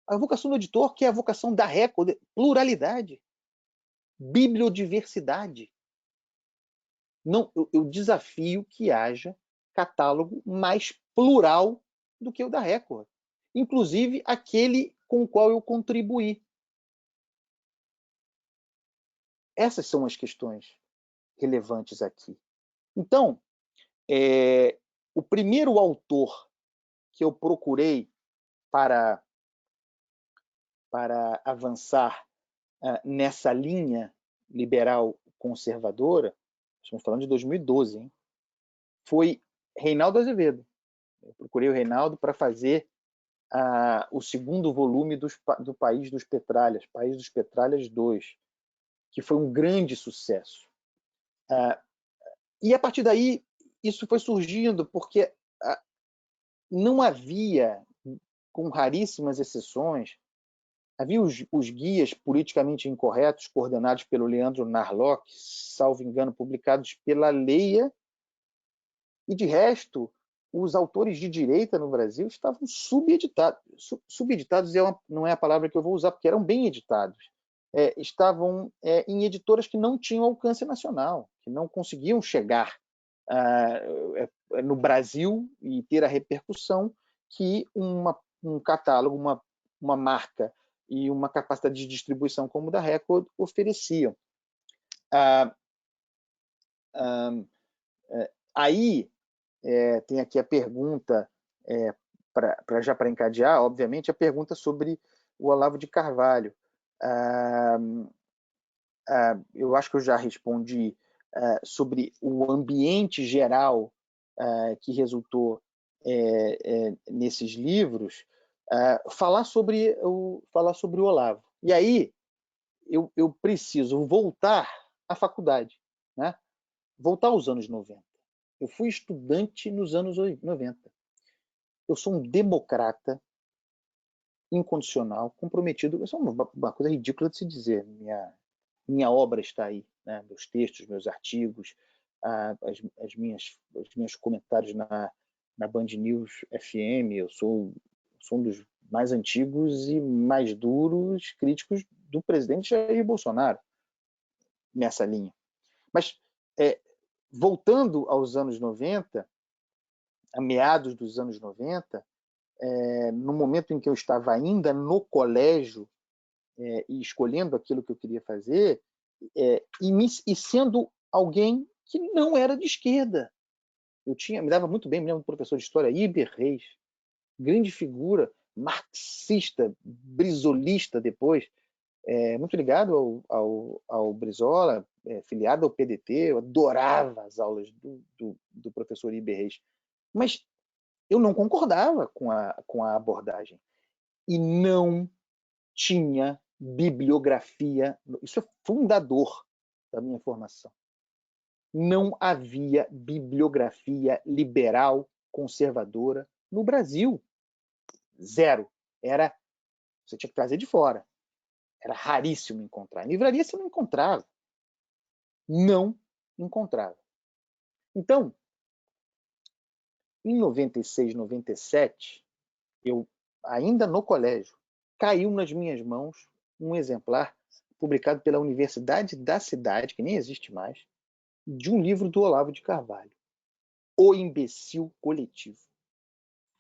a vocação do editor, que é a vocação da Record, pluralidade, bibliodiversidade. Não, eu desafio que haja catálogo mais plural do que o da Record, inclusive aquele com o qual eu contribuí. Essas são as questões relevantes aqui. Então, o primeiro autor que eu procurei para avançar nessa linha liberal conservadora, estamos falando de 2012, hein? Foi Reinaldo Azevedo. Eu procurei o Reinaldo para fazer o segundo volume do País dos Petralhas, País dos Petralhas 2, que foi um grande sucesso. E a partir daí, isso foi surgindo, porque não havia, com raríssimas exceções, havia os guias politicamente incorretos, coordenados pelo Leandro Narlock, salvo engano, publicados pela Leia, e de resto, os autores de direita no Brasil estavam subeditados. Subeditados não é a palavra que eu vou usar, porque eram bem editados. Estavam em editoras que não tinham alcance nacional, que não conseguiam chegar no Brasil e ter a repercussão que um catálogo, uma marca e uma capacidade de distribuição como o da Record ofereciam. Aí tem aqui a pergunta, já para encadear, obviamente, a pergunta sobre o Olavo de Carvalho. Eu acho que eu já respondi sobre o ambiente geral que resultou nesses livros, falar sobre o Olavo. E aí eu preciso voltar à faculdade, né? Voltar aos anos 90. Eu fui estudante nos anos 90. Eu sou um democrata incondicional, comprometido. Isso é uma coisa ridícula de se dizer. Minha obra está aí, né? Meus textos, meus artigos, os meus comentários na Band News FM. Eu sou um dos mais antigos e mais duros críticos do presidente Jair Bolsonaro nessa linha. Mas, voltando aos anos 90, a meados dos anos 90, no momento em que eu estava ainda no colégio e escolhendo aquilo que eu queria fazer, e sendo alguém que não era de esquerda. Me dava muito bem, me lembro do professor de história, Iber Reis, grande figura, marxista, brizolista depois, muito ligado ao Brizola, filiado ao PDT, eu adorava as aulas do professor Iber Reis. Mas eu não concordava com a abordagem. E não tinha bibliografia, isso é fundador da minha formação. Não havia bibliografia liberal conservadora no Brasil. Zero. Você tinha que trazer de fora. Era raríssimo encontrar. Em livraria você não encontrava. Não encontrava. Então, em 96, 97, eu, ainda no colégio, caiu nas minhas mãos um exemplar publicado pela Universidade da Cidade, que nem existe mais, de um livro do Olavo de Carvalho, O Imbecil Coletivo.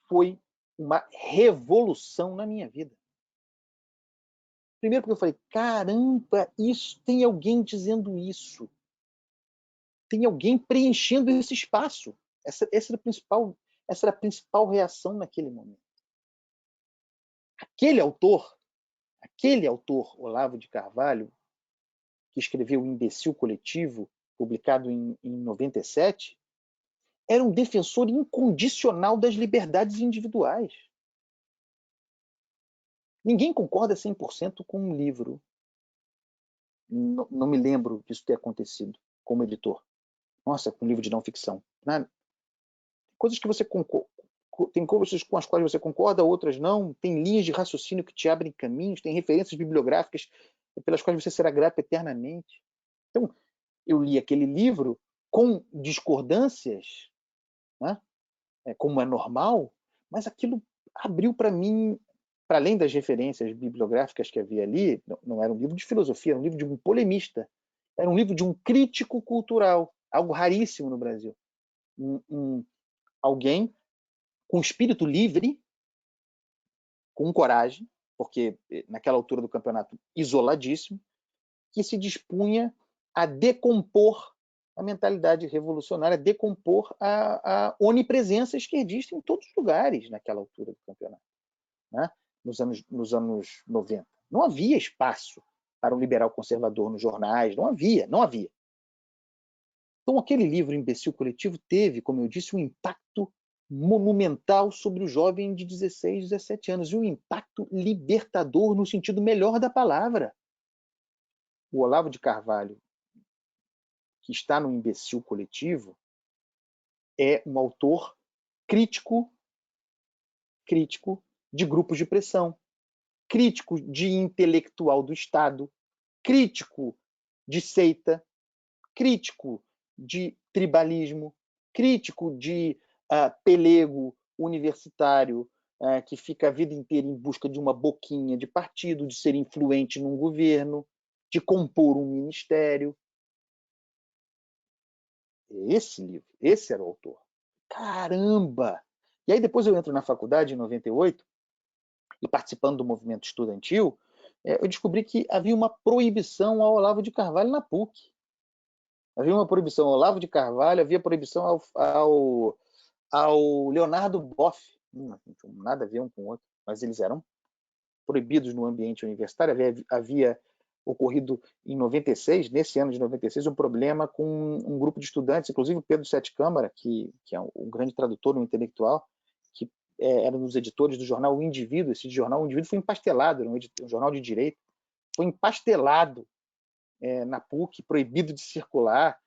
Foi uma revolução na minha vida. Primeiro porque eu falei, caramba, isso, tem alguém dizendo isso. Tem alguém preenchendo esse espaço. Essa era a principal reação naquele momento. Aquele autor, Olavo de Carvalho, que escreveu O Imbecil Coletivo, publicado em 97, era um defensor incondicional das liberdades individuais. Ninguém concorda 100% com um livro. Não me lembro disso ter acontecido como editor. Nossa, com um livro de não ficção. Coisas que você concorda. Tem coisas com as quais você concorda, outras não. Tem linhas de raciocínio que te abrem caminhos, tem referências bibliográficas pelas quais você será grato eternamente. Então, eu li aquele livro com discordâncias, né? Como é normal, mas aquilo abriu para mim, para além das referências bibliográficas que havia ali, não era um livro de filosofia, era um livro de um polemista, era um livro de um crítico cultural, algo raríssimo no Brasil. Alguém com espírito livre, com coragem, porque naquela altura do campeonato isoladíssimo, que se dispunha a decompor a mentalidade revolucionária, a decompor a onipresença esquerdista em todos os lugares naquela altura do campeonato, né? nos anos 90. Não havia espaço para um liberal conservador nos jornais, não havia. Então aquele livro Imbecil Coletivo teve, como eu disse, um impacto monumental sobre o jovem de 16, 17 anos, e um impacto libertador no sentido melhor da palavra. O Olavo de Carvalho, que está no Imbecil Coletivo, é um autor crítico de grupos de pressão, crítico de intelectual do Estado, crítico de seita, crítico de tribalismo, crítico de pelego universitário, que fica a vida inteira em busca de uma boquinha de partido, de ser influente num governo, de compor um ministério. Esse livro, esse era o autor. Caramba! E aí depois eu entro na faculdade em 98 e participando do movimento estudantil, eu descobri que havia uma proibição ao Olavo de Carvalho na PUC. Havia uma proibição ao Olavo de Carvalho, havia proibição ao Leonardo Boff. Não tinha nada a ver um com o outro, mas eles eram proibidos no ambiente universitário. Havia ocorrido em 96, nesse ano de 96, um problema com um grupo de estudantes, inclusive o Pedro Sete Câmara, que é um grande tradutor, um intelectual, que era um dos editores do jornal O Indivíduo. Esse jornal O Indivíduo foi empastelado, era um jornal de direito, foi empastelado na PUC, proibido de circular,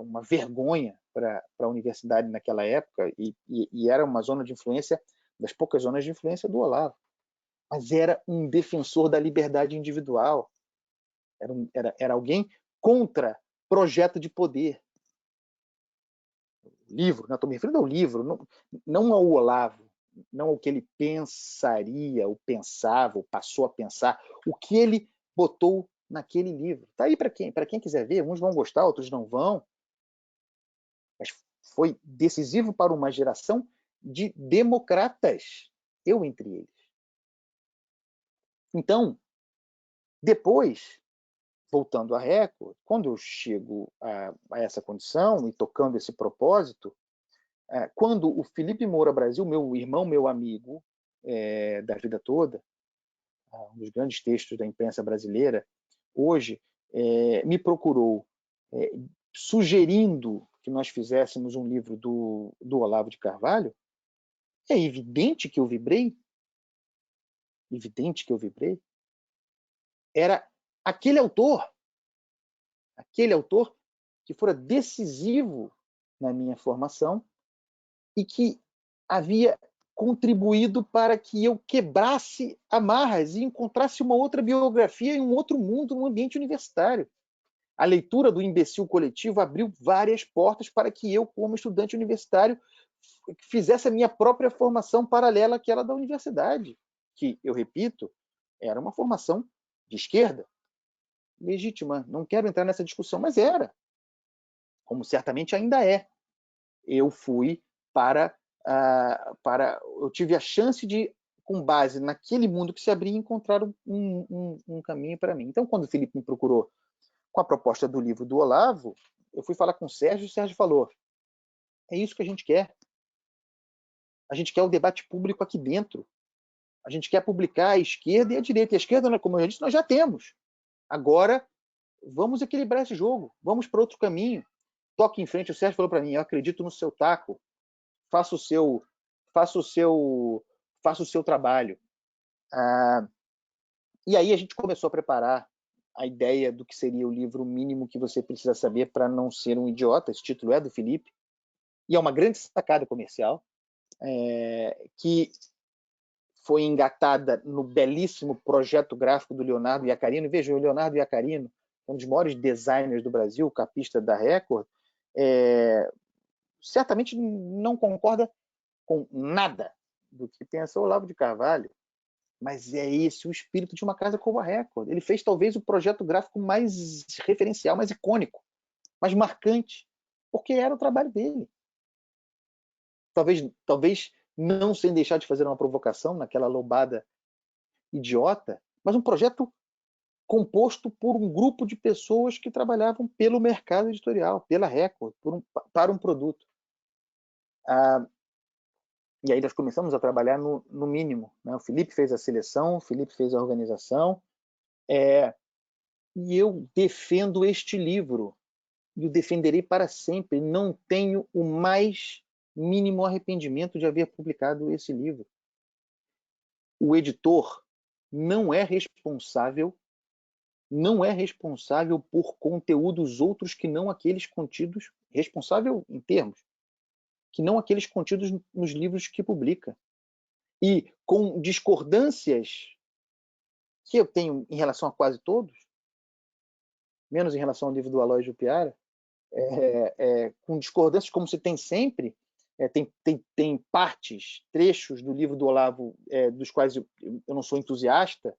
uma vergonha para a universidade naquela época, e era uma zona de influência, das poucas zonas de influência do Olavo. Mas era um defensor da liberdade individual, era alguém contra projeto de poder. Livro, estou me referindo ao livro, não ao Olavo, não ao que ele pensaria, ou pensava, ou passou a pensar, o que ele botou naquele livro. Está aí para quem quiser ver, uns vão gostar, outros não vão, mas foi decisivo para uma geração de democratas, eu entre eles. Então, depois, voltando à Record, quando eu chego a essa condição e tocando esse propósito, quando o Felipe Moura Brasil, meu irmão, meu amigo da vida toda, um dos grandes textos da imprensa brasileira, hoje me procurou sugerindo que nós fizéssemos um livro do Olavo de Carvalho, é evidente que eu vibrei, evidente que eu vibrei. Era aquele autor que fora decisivo na minha formação e que havia contribuído para que eu quebrasse amarras e encontrasse uma outra biografia em um outro mundo, no ambiente universitário. A leitura do Imbecil Coletivo abriu várias portas para que eu, como estudante universitário, fizesse a minha própria formação paralela àquela da universidade, que, eu repito, era uma formação de esquerda, legítima. Não quero entrar nessa discussão, mas era, como certamente ainda é. Eu fui eu tive a chance de, com base naquele mundo que se abria, encontrar um caminho para mim. Então, quando o Felipe me procurou com a proposta do livro do Olavo, eu fui falar com o Sérgio, e o Sérgio falou: é isso que a gente quer. A gente quer o debate público aqui dentro. A gente quer publicar a esquerda e a direita. E a esquerda, como eu já disse, nós já temos. Agora, vamos equilibrar esse jogo. Vamos para outro caminho. Toque em frente. O Sérgio falou para mim: eu acredito no seu taco. Faça o seu trabalho. E aí a gente começou a preparar a ideia do que seria o livro mínimo que você precisa saber para não ser um idiota. Esse título é do Felipe. E é uma grande sacada comercial que foi engatada no belíssimo projeto gráfico do Leonardo Iacarino. Veja, o Leonardo Iacarino, um dos maiores designers do Brasil, capista da Record, certamente não concorda com nada do que pensa o Olavo de Carvalho, mas é esse o espírito de uma casa como a Record. Ele fez talvez o projeto gráfico mais referencial, mais icônico, mais marcante, porque era o trabalho dele. Talvez não sem deixar de fazer uma provocação naquela loubada idiota, mas um projeto composto por um grupo de pessoas que trabalhavam pelo mercado editorial, pela Record, para um produto. E aí nós começamos a trabalhar no mínimo. Né? O Felipe fez a seleção, o Felipe fez a organização, e eu defendo este livro, e o defenderei para sempre. Não tenho o mais mínimo arrependimento de haver publicado esse livro. O editor não é responsável por conteúdos outros que não aqueles contidos, responsável em termos, que não aqueles contidos nos livros que publica. E com discordâncias que eu tenho em relação a quase todos, menos em relação ao livro do Aloysio Piara, com discordâncias como se tem sempre, tem partes, trechos do livro do Olavo dos quais eu não sou entusiasta,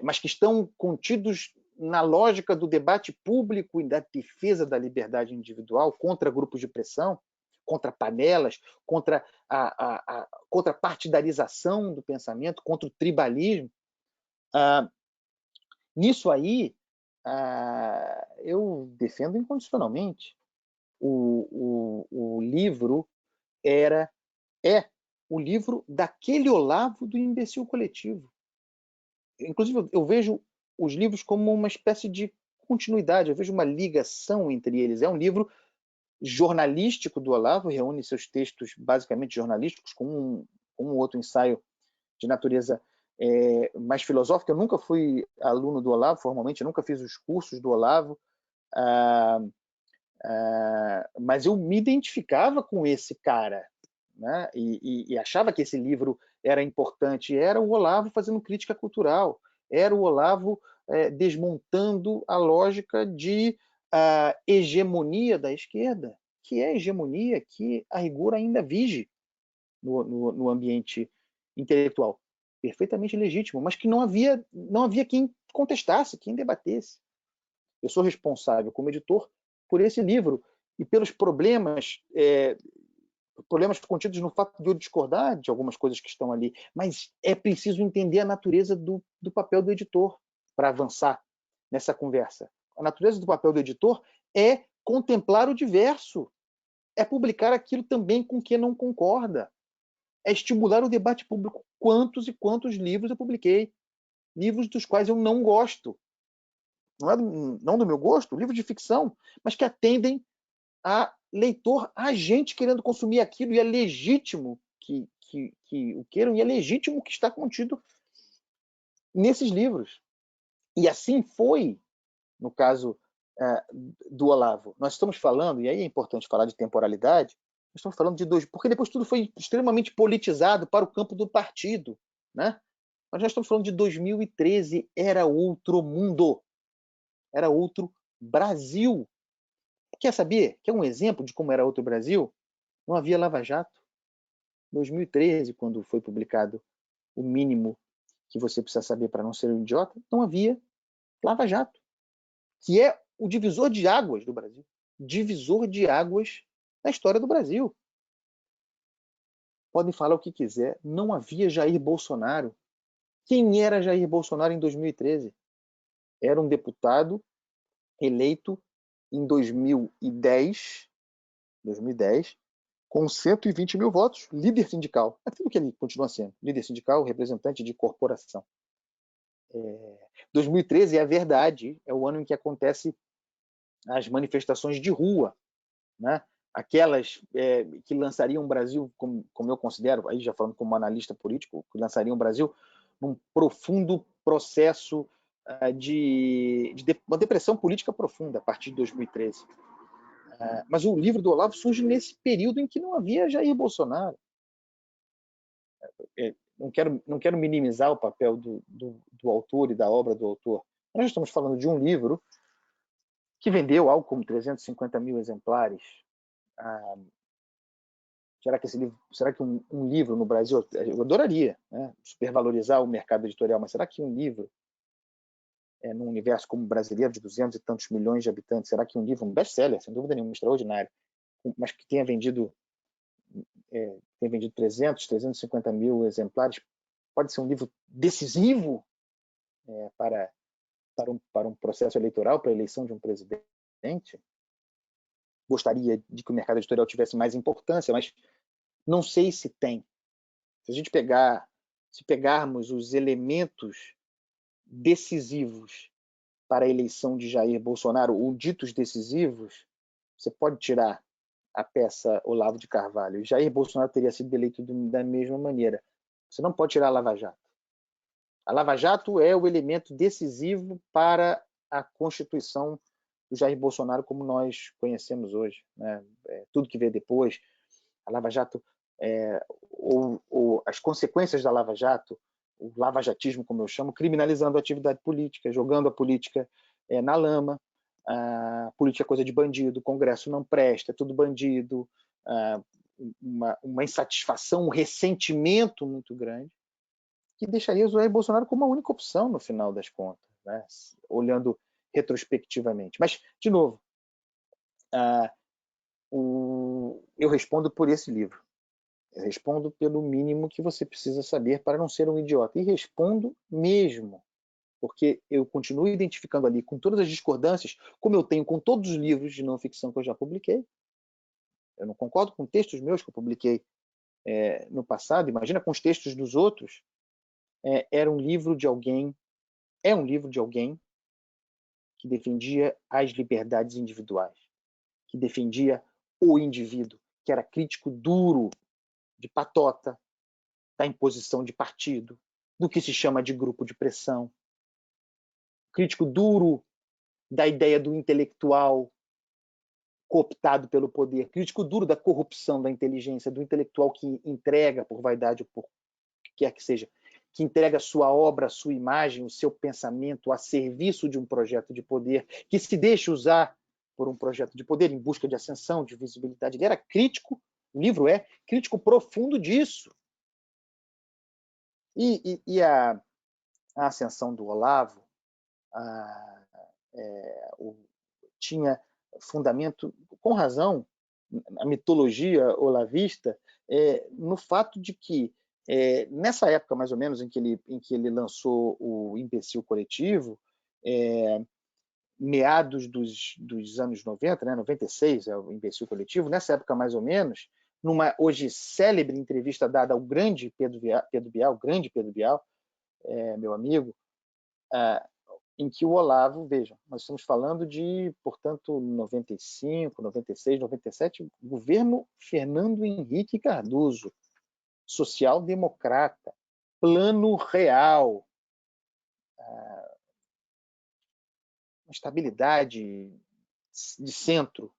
mas que estão contidos na lógica do debate público e da defesa da liberdade individual contra grupos de pressão, contra panelas, contra a partidarização do pensamento, contra o tribalismo. Nisso aí, eu defendo incondicionalmente. O livro é o livro daquele Olavo do Imbecil Coletivo. Inclusive, eu vejo os livros como uma espécie de continuidade, eu vejo uma ligação entre eles. É um livro jornalístico do Olavo, reúne seus textos basicamente jornalísticos com um outro ensaio de natureza mais filosófica. Eu nunca fui aluno do Olavo, formalmente, eu nunca fiz os cursos do Olavo, mas eu me identificava com esse cara, né? E achava que esse livro era importante. Era o Olavo fazendo crítica cultural, era o Olavo desmontando a lógica de hegemonia da esquerda, que é a hegemonia que, a rigor, ainda vige no ambiente intelectual. Perfeitamente legítimo, mas que não havia quem contestasse, quem debatesse. Eu sou responsável, como editor, por esse livro e pelos problemas contidos no fato de eu discordar de algumas coisas que estão ali, mas é preciso entender a natureza do papel do editor para avançar. nessa conversa. A natureza do papel do editor é contemplar o diverso, é publicar aquilo também com que não concorda, é estimular o debate público. Quantos e quantos livros eu publiquei? Livros dos quais eu não gosto. Não do meu gosto, livros de ficção, mas que atendem a leitor, a gente querendo consumir aquilo, e é legítimo que o queiram, e é legítimo que está contido nesses livros. E assim foi no caso do Olavo. Nós estamos falando, e aí é importante falar de temporalidade, nós estamos falando de porque depois tudo foi extremamente politizado para o campo do partido, né? Mas nós estamos falando de 2013, era outro mundo, era outro Brasil. Quer saber? Quer um exemplo de como era outro Brasil? Não havia Lava Jato. Em 2013, quando foi publicado o mínimo que você precisa saber para não ser um idiota, não havia Lava Jato, que é o divisor de águas do Brasil. Divisor de águas na história do Brasil. Podem falar o que quiser, não havia Jair Bolsonaro. Quem era Jair Bolsonaro em 2013? Era um deputado eleito em 2010, com 120 mil votos, líder sindical. Aquilo que ele continua sendo, líder sindical, representante de corporação. 2013 é a verdade, é o ano em que acontece as manifestações de rua, né? Aquelas que lançariam o Brasil, como eu considero, aí já falando como analista político, que lançariam o Brasil num profundo processo de uma depressão política profunda a partir de 2013. Mas o livro do Olavo surge nesse período em que não havia Jair Bolsonaro. Não quero minimizar o papel do autor e da obra do autor. Nós estamos falando de um livro que vendeu algo como 350 mil exemplares. Será que um livro no Brasil, eu adoraria, né, supervalorizar o mercado editorial, mas será que um livro, num universo como o brasileiro, de 200 e tantos milhões de habitantes, será que um livro, um best-seller, sem dúvida nenhuma, extraordinário, mas que tenha vendido 350 mil exemplares, pode ser um livro decisivo para um processo eleitoral, para a eleição de um presidente? Gostaria de que o mercado editorial tivesse mais importância, mas não sei se tem. Se pegarmos os elementos decisivos para a eleição de Jair Bolsonaro, ou ditos decisivos, você pode tirar a peça Olavo de Carvalho. E Jair Bolsonaro teria sido eleito da mesma maneira. Você não pode tirar a Lava Jato. A Lava Jato é o elemento decisivo para a constituição do Jair Bolsonaro como nós conhecemos hoje, né? Tudo que veio depois, a Lava Jato, ou as consequências da Lava Jato, o lavajatismo, como eu chamo, criminalizando a atividade política, jogando a política na lama. A política é coisa de bandido, o Congresso não presta, é tudo bandido, uma insatisfação, um ressentimento muito grande, que deixaria o Jair Bolsonaro como a única opção no final das contas, né? Olhando retrospectivamente. Mas, de novo, eu respondo por esse livro. Eu respondo pelo mínimo que você precisa saber para não ser um idiota. E respondo mesmo, porque eu continuo identificando ali, com todas as discordâncias, como eu tenho com todos os livros de não ficção que eu já publiquei. Eu não concordo com textos meus que eu publiquei no passado, imagina com os textos dos outros. É um livro de alguém que defendia as liberdades individuais, que defendia o indivíduo, que era crítico duro de patota, da imposição de partido, do que se chama de grupo de pressão, crítico duro da ideia do intelectual cooptado pelo poder, crítico duro da corrupção da inteligência, do intelectual que entrega, por vaidade ou por que quer que seja, que entrega a sua obra, a sua imagem, o seu pensamento a serviço de um projeto de poder, que se deixa usar por um projeto de poder em busca de ascensão, de visibilidade. Ele era crítico, o livro é crítico profundo disso. E a ascensão do Olavo tinha fundamento, com razão, a mitologia olavista, no fato de que, nessa época, mais ou menos, em que ele lançou o Imbecil Coletivo, meados dos anos 90, né, 96, é o Imbecil Coletivo, nessa época mais ou menos, numa hoje célebre entrevista dada ao grande Pedro Bial, grande Pedro Bial, meu amigo, em que o Olavo, vejam, nós estamos falando de, portanto, 95, 96, 97, governo Fernando Henrique Cardoso, social-democrata, plano real, estabilidade de centro,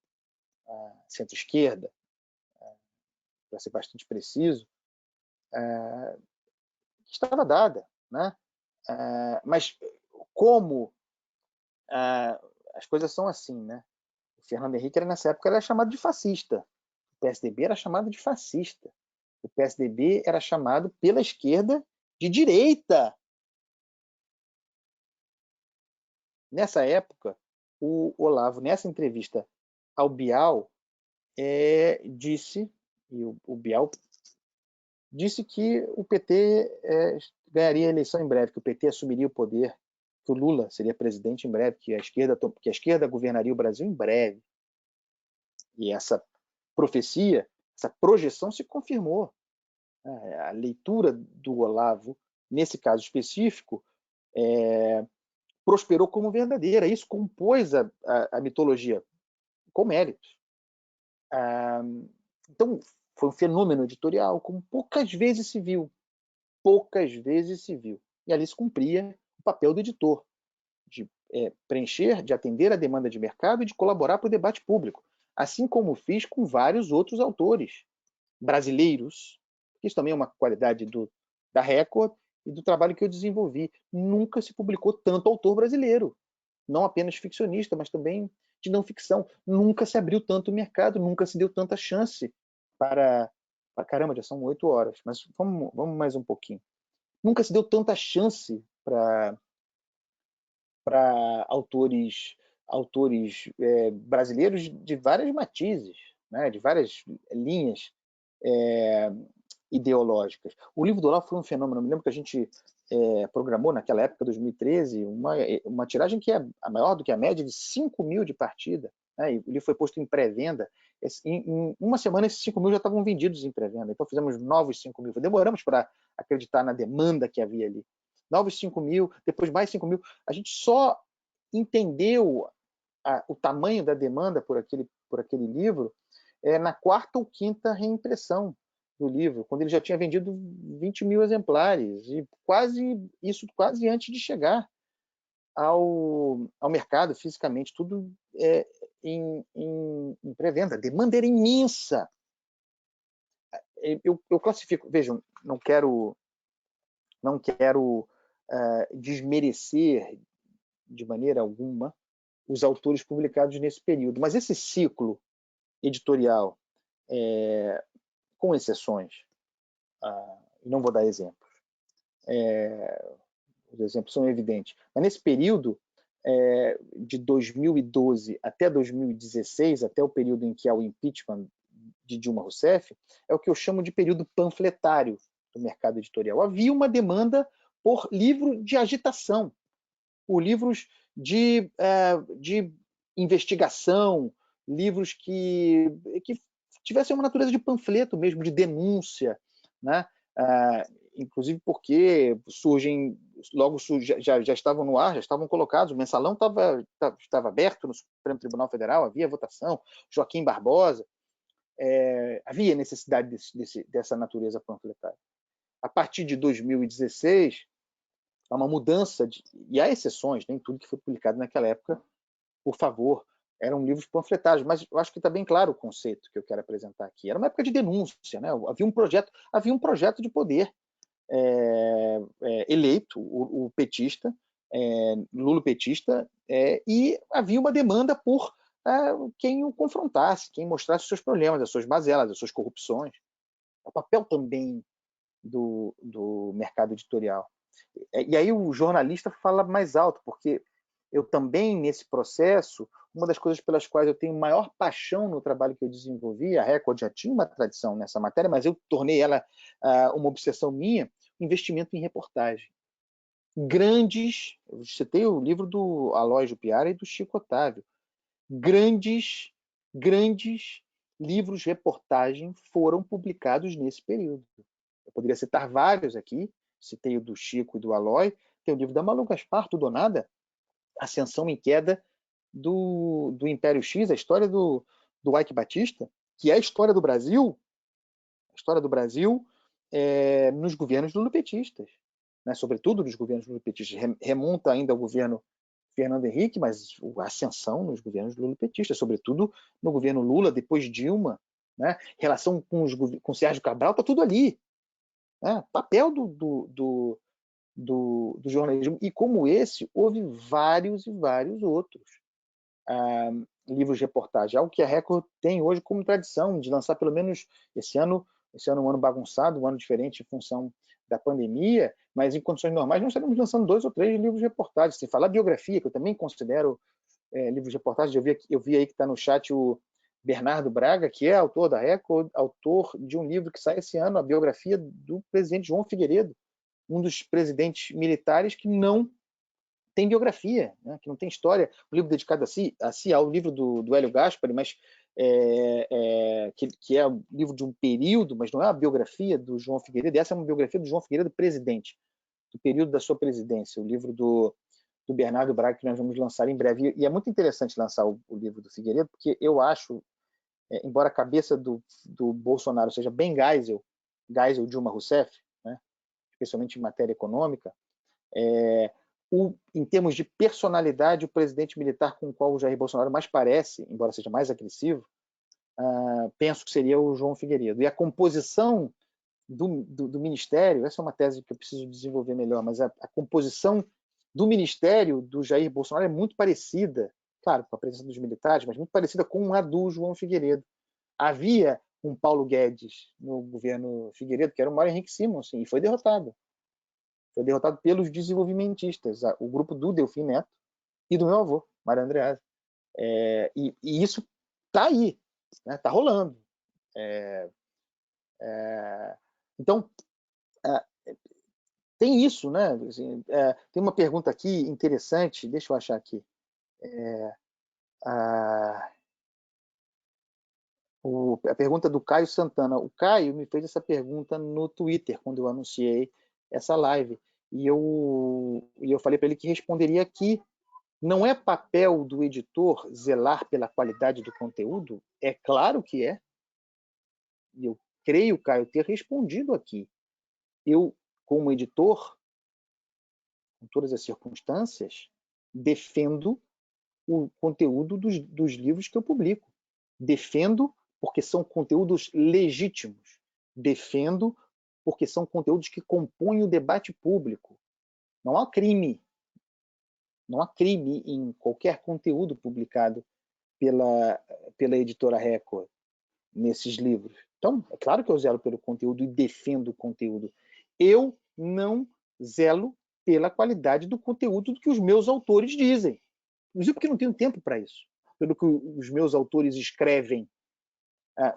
centro-esquerda, para ser bastante preciso, estava dada, né? Mas como as coisas são assim, né? O Fernando Henrique nessa época era chamado de fascista, o PSDB era chamado de fascista, o PSDB era chamado pela esquerda de direita. Nessa época, o Olavo, nessa entrevista ao Bial, disse, e o Bial disse que o PT ganharia a eleição em breve, que o PT assumiria o poder, que o Lula seria presidente em breve, que a esquerda governaria o Brasil em breve. E essa profecia, essa projeção se confirmou. A leitura do Olavo, nesse caso específico, prosperou como verdadeira. Isso compôs a mitologia com méritos. Então, foi um fenômeno editorial como poucas vezes se viu. Poucas vezes se viu. E ali se cumpria o papel do editor, de preencher, de atender a demanda de mercado e de colaborar para o debate público. Assim como fiz com vários outros autores brasileiros. Isso também é uma qualidade da Record e do trabalho que eu desenvolvi. Nunca se publicou tanto autor brasileiro. Não apenas ficcionista, mas também de não ficção. Nunca se abriu tanto o mercado, nunca se deu tanta chance para... Caramba, já são 8 horas, mas vamos mais um pouquinho. Nunca se deu tanta chance para autores brasileiros de várias matizes, né, de várias linhas ideológicas. O livro do Olavo foi um fenômeno. Eu me lembro que a gente programou naquela época, 2013, uma tiragem que é maior do que a média, de 5 mil de partida, né? E o livro foi posto em pré-venda. Em uma semana, esses 5 mil já estavam vendidos em pré-venda. Então fizemos novos 5 mil. Demoramos para acreditar na demanda que havia ali. Novos 5 mil, depois mais 5 mil. A gente só entendeu o tamanho da demanda por aquele livro na quarta ou quinta reimpressão do livro, quando ele já tinha vendido 20 mil exemplares, e quase antes de chegar ao mercado fisicamente, tudo em pré-venda. A demanda era imensa. Eu classifico, vejam, não quero desmerecer de maneira alguma os autores publicados nesse período, mas esse ciclo editorial, com exceções, não vou dar exemplos, os exemplos são evidentes, mas nesse período de 2012 até 2016, até o período em que há o impeachment de Dilma Rousseff, é o que eu chamo de período panfletário do mercado editorial. Havia uma demanda por livro de agitação, por livros de investigação, livros que tivessem uma natureza de panfleto mesmo, de denúncia, né? Inclusive porque já estavam no ar, já estavam colocados, o mensalão estava aberto no Supremo Tribunal Federal, havia votação, Joaquim Barbosa, havia necessidade dessa natureza panfletária. A partir de 2016, há uma mudança, e há exceções, nem tudo que foi publicado naquela época, por favor, eram livros panfletários, mas eu acho que está bem claro o conceito que eu quero apresentar aqui. Era uma época de denúncia, né? Havia um projeto de poder eleito, o petista, lulopetista, e havia uma demanda por quem o confrontasse, quem mostrasse os seus problemas, as suas mazelas, as suas corrupções. É o papel também do mercado editorial. E aí o jornalista fala mais alto, porque eu também, nesse processo, uma das coisas pelas quais eu tenho maior paixão no trabalho que eu desenvolvi, a Record já tinha uma tradição nessa matéria, mas eu tornei ela uma obsessão minha, investimento em reportagem. grandes, eu citei o livro do Aloy Jupiara e do Chico Otávio, grandes livros reportagem foram publicados nesse período. Eu poderia citar vários aqui, citei o do Chico e do Aloy, tem o livro da Malu Gaspar, Tudo ou Nada, Ascensão e Queda do Império X, a história do Ike Batista, que é a história do Brasil nos governos lulopetistas, né? Sobretudo nos governos lulopetistas. Remonta ainda ao governo Fernando Henrique, mas a ascensão nos governos lulopetistas, sobretudo no governo Lula, depois Dilma, né? Relação com Sérgio Cabral, está tudo ali. Né? Papel do jornalismo. E como esse, houve vários e vários outros livros de reportagem. Algo que a Record tem hoje como tradição de lançar pelo menos esse ano é um ano bagunçado, um ano diferente em função da pandemia, mas em condições normais nós estaremos lançando 2 ou 3 livros de reportagem. Sem falar biografia, que eu também considero livros de reportagem. Eu vi aí que está no chat o Bernardo Braga, que é autor da Record, autor de um livro que sai esse ano, a biografia do presidente João Figueiredo, um dos presidentes militares que não tem biografia, né, que não tem história. Um livro dedicado a si há o livro do Hélio Gaspari, mas que é um livro de um período, mas não é a biografia do João Figueiredo. Essa é uma biografia do João Figueiredo, presidente, do período da sua presidência, o livro do Bernardo Braga, que nós vamos lançar em breve. E é muito interessante lançar o livro do Figueiredo, porque eu acho, embora a cabeça do Bolsonaro seja bem Geisel Dilma Rousseff, né, especialmente em matéria econômica, em termos de personalidade, o presidente militar com o qual o Jair Bolsonaro mais parece, embora seja mais agressivo, penso que seria o João Figueiredo. E a composição do ministério, essa é uma tese que eu preciso desenvolver melhor, mas a composição do ministério do Jair Bolsonaro é muito parecida, claro, com a presença dos militares, mas muito parecida com a do João Figueiredo. Havia um Paulo Guedes no governo Figueiredo, que era o Mário Henrique Simonsen, e foi derrotado. Foi derrotado pelos desenvolvimentistas, o grupo do Delfim Neto e do meu avô, Mário Andreasa. E isso está aí, está, né? Tá rolando. Então, tem isso, né? Assim, tem uma pergunta aqui interessante, deixa eu achar aqui. A pergunta do Caio Santana. O Caio me fez essa pergunta no Twitter, quando eu anunciei essa live. E eu falei para ele que responderia aqui. Não é papel do editor zelar pela qualidade do conteúdo? É claro que é. E eu creio, Caio, ter respondido aqui. Eu, como editor, com todas as circunstâncias, defendo o conteúdo dos livros que eu publico. Defendo porque são conteúdos legítimos. Defendo porque são conteúdos que compõem o debate público. Não há crime. Não há crime em qualquer conteúdo publicado pela editora Record nesses livros. Então, é claro que eu zelo pelo conteúdo e defendo o conteúdo. Eu não zelo pela qualidade do conteúdo que os meus autores dizem. Inclusive porque não tenho tempo para isso. Pelo que os meus autores escrevem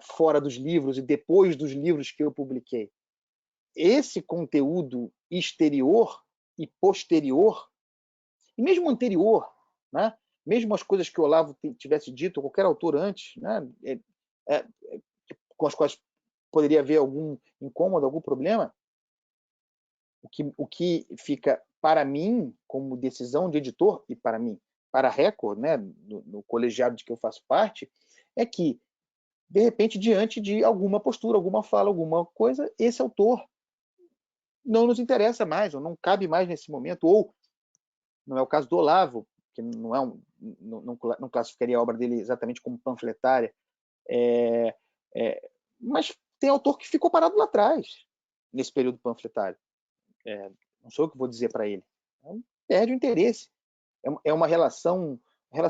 fora dos livros e depois dos livros que eu publiquei. Esse conteúdo exterior e posterior, e mesmo anterior, né? Mesmo as coisas que o Olavo tivesse dito, ou qualquer autor antes, né? Com as quais poderia haver algum incômodo, algum problema, o que fica para mim, como decisão de editor, e para mim, para a Record, né, no colegiado de que eu faço parte, é que, de repente, diante de alguma postura, alguma fala, alguma coisa, esse autor não nos interessa mais, ou não cabe mais nesse momento, ou não é o caso do Olavo, que não classificaria a obra dele exatamente como panfletária, mas tem autor que ficou parado lá atrás, nesse período panfletário. Não sou eu que vou dizer para ele. Então, perde o interesse. É uma relação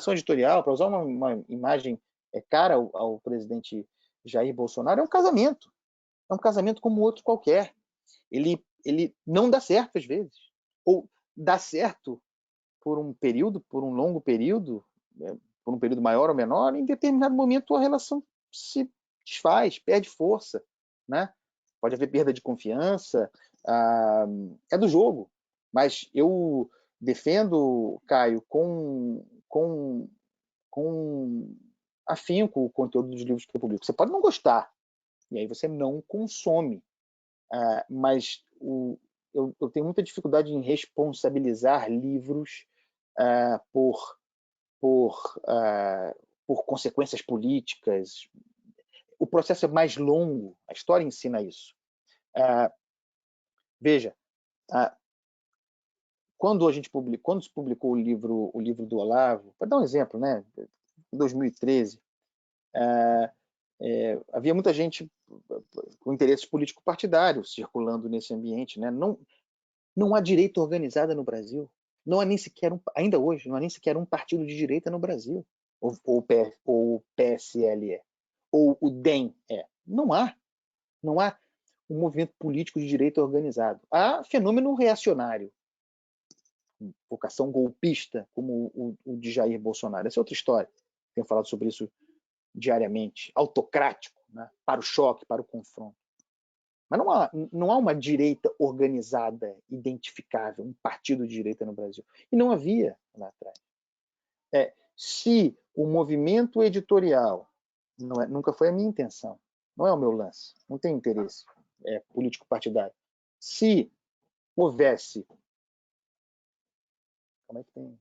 editorial, para usar uma imagem cara ao presidente Jair Bolsonaro, é um casamento. É um casamento como outro qualquer. Ele não dá certo às vezes. Ou dá certo por um período, por um longo período, por um período maior ou menor, em determinado momento a relação se desfaz, perde força, né? Pode haver perda de confiança, é do jogo. Mas eu defendo, Caio, com afinco o conteúdo dos livros que eu publico. Você pode não gostar, e aí você não consome. Mas eu tenho muita dificuldade em responsabilizar livros por, por, por consequências políticas. O processo é mais longo, a história ensina isso. Veja, quando se publicou o livro do Olavo, para dar um exemplo, né, em 2013, havia muita gente com interesses político-partidários circulando nesse ambiente, né? Não há direita organizada no Brasil. Não há nem sequer ainda hoje, não há nem sequer um partido de direita no Brasil. Ou o PSLE, ou o DEM. Não há. Não há um movimento político de direita organizado. Há fenômeno reacionário, vocação golpista, como o de Jair Bolsonaro. Essa é outra história. Tenho falado sobre isso diariamente. Autocrático, né? Para o choque, para o confronto. Mas não há uma direita organizada, identificável, um partido de direita no Brasil. E não havia lá atrás. Se o movimento editorial, nunca foi a minha intenção, não é o meu lance, não tem interesse político-partidário. Se houvesse. Como é que tem?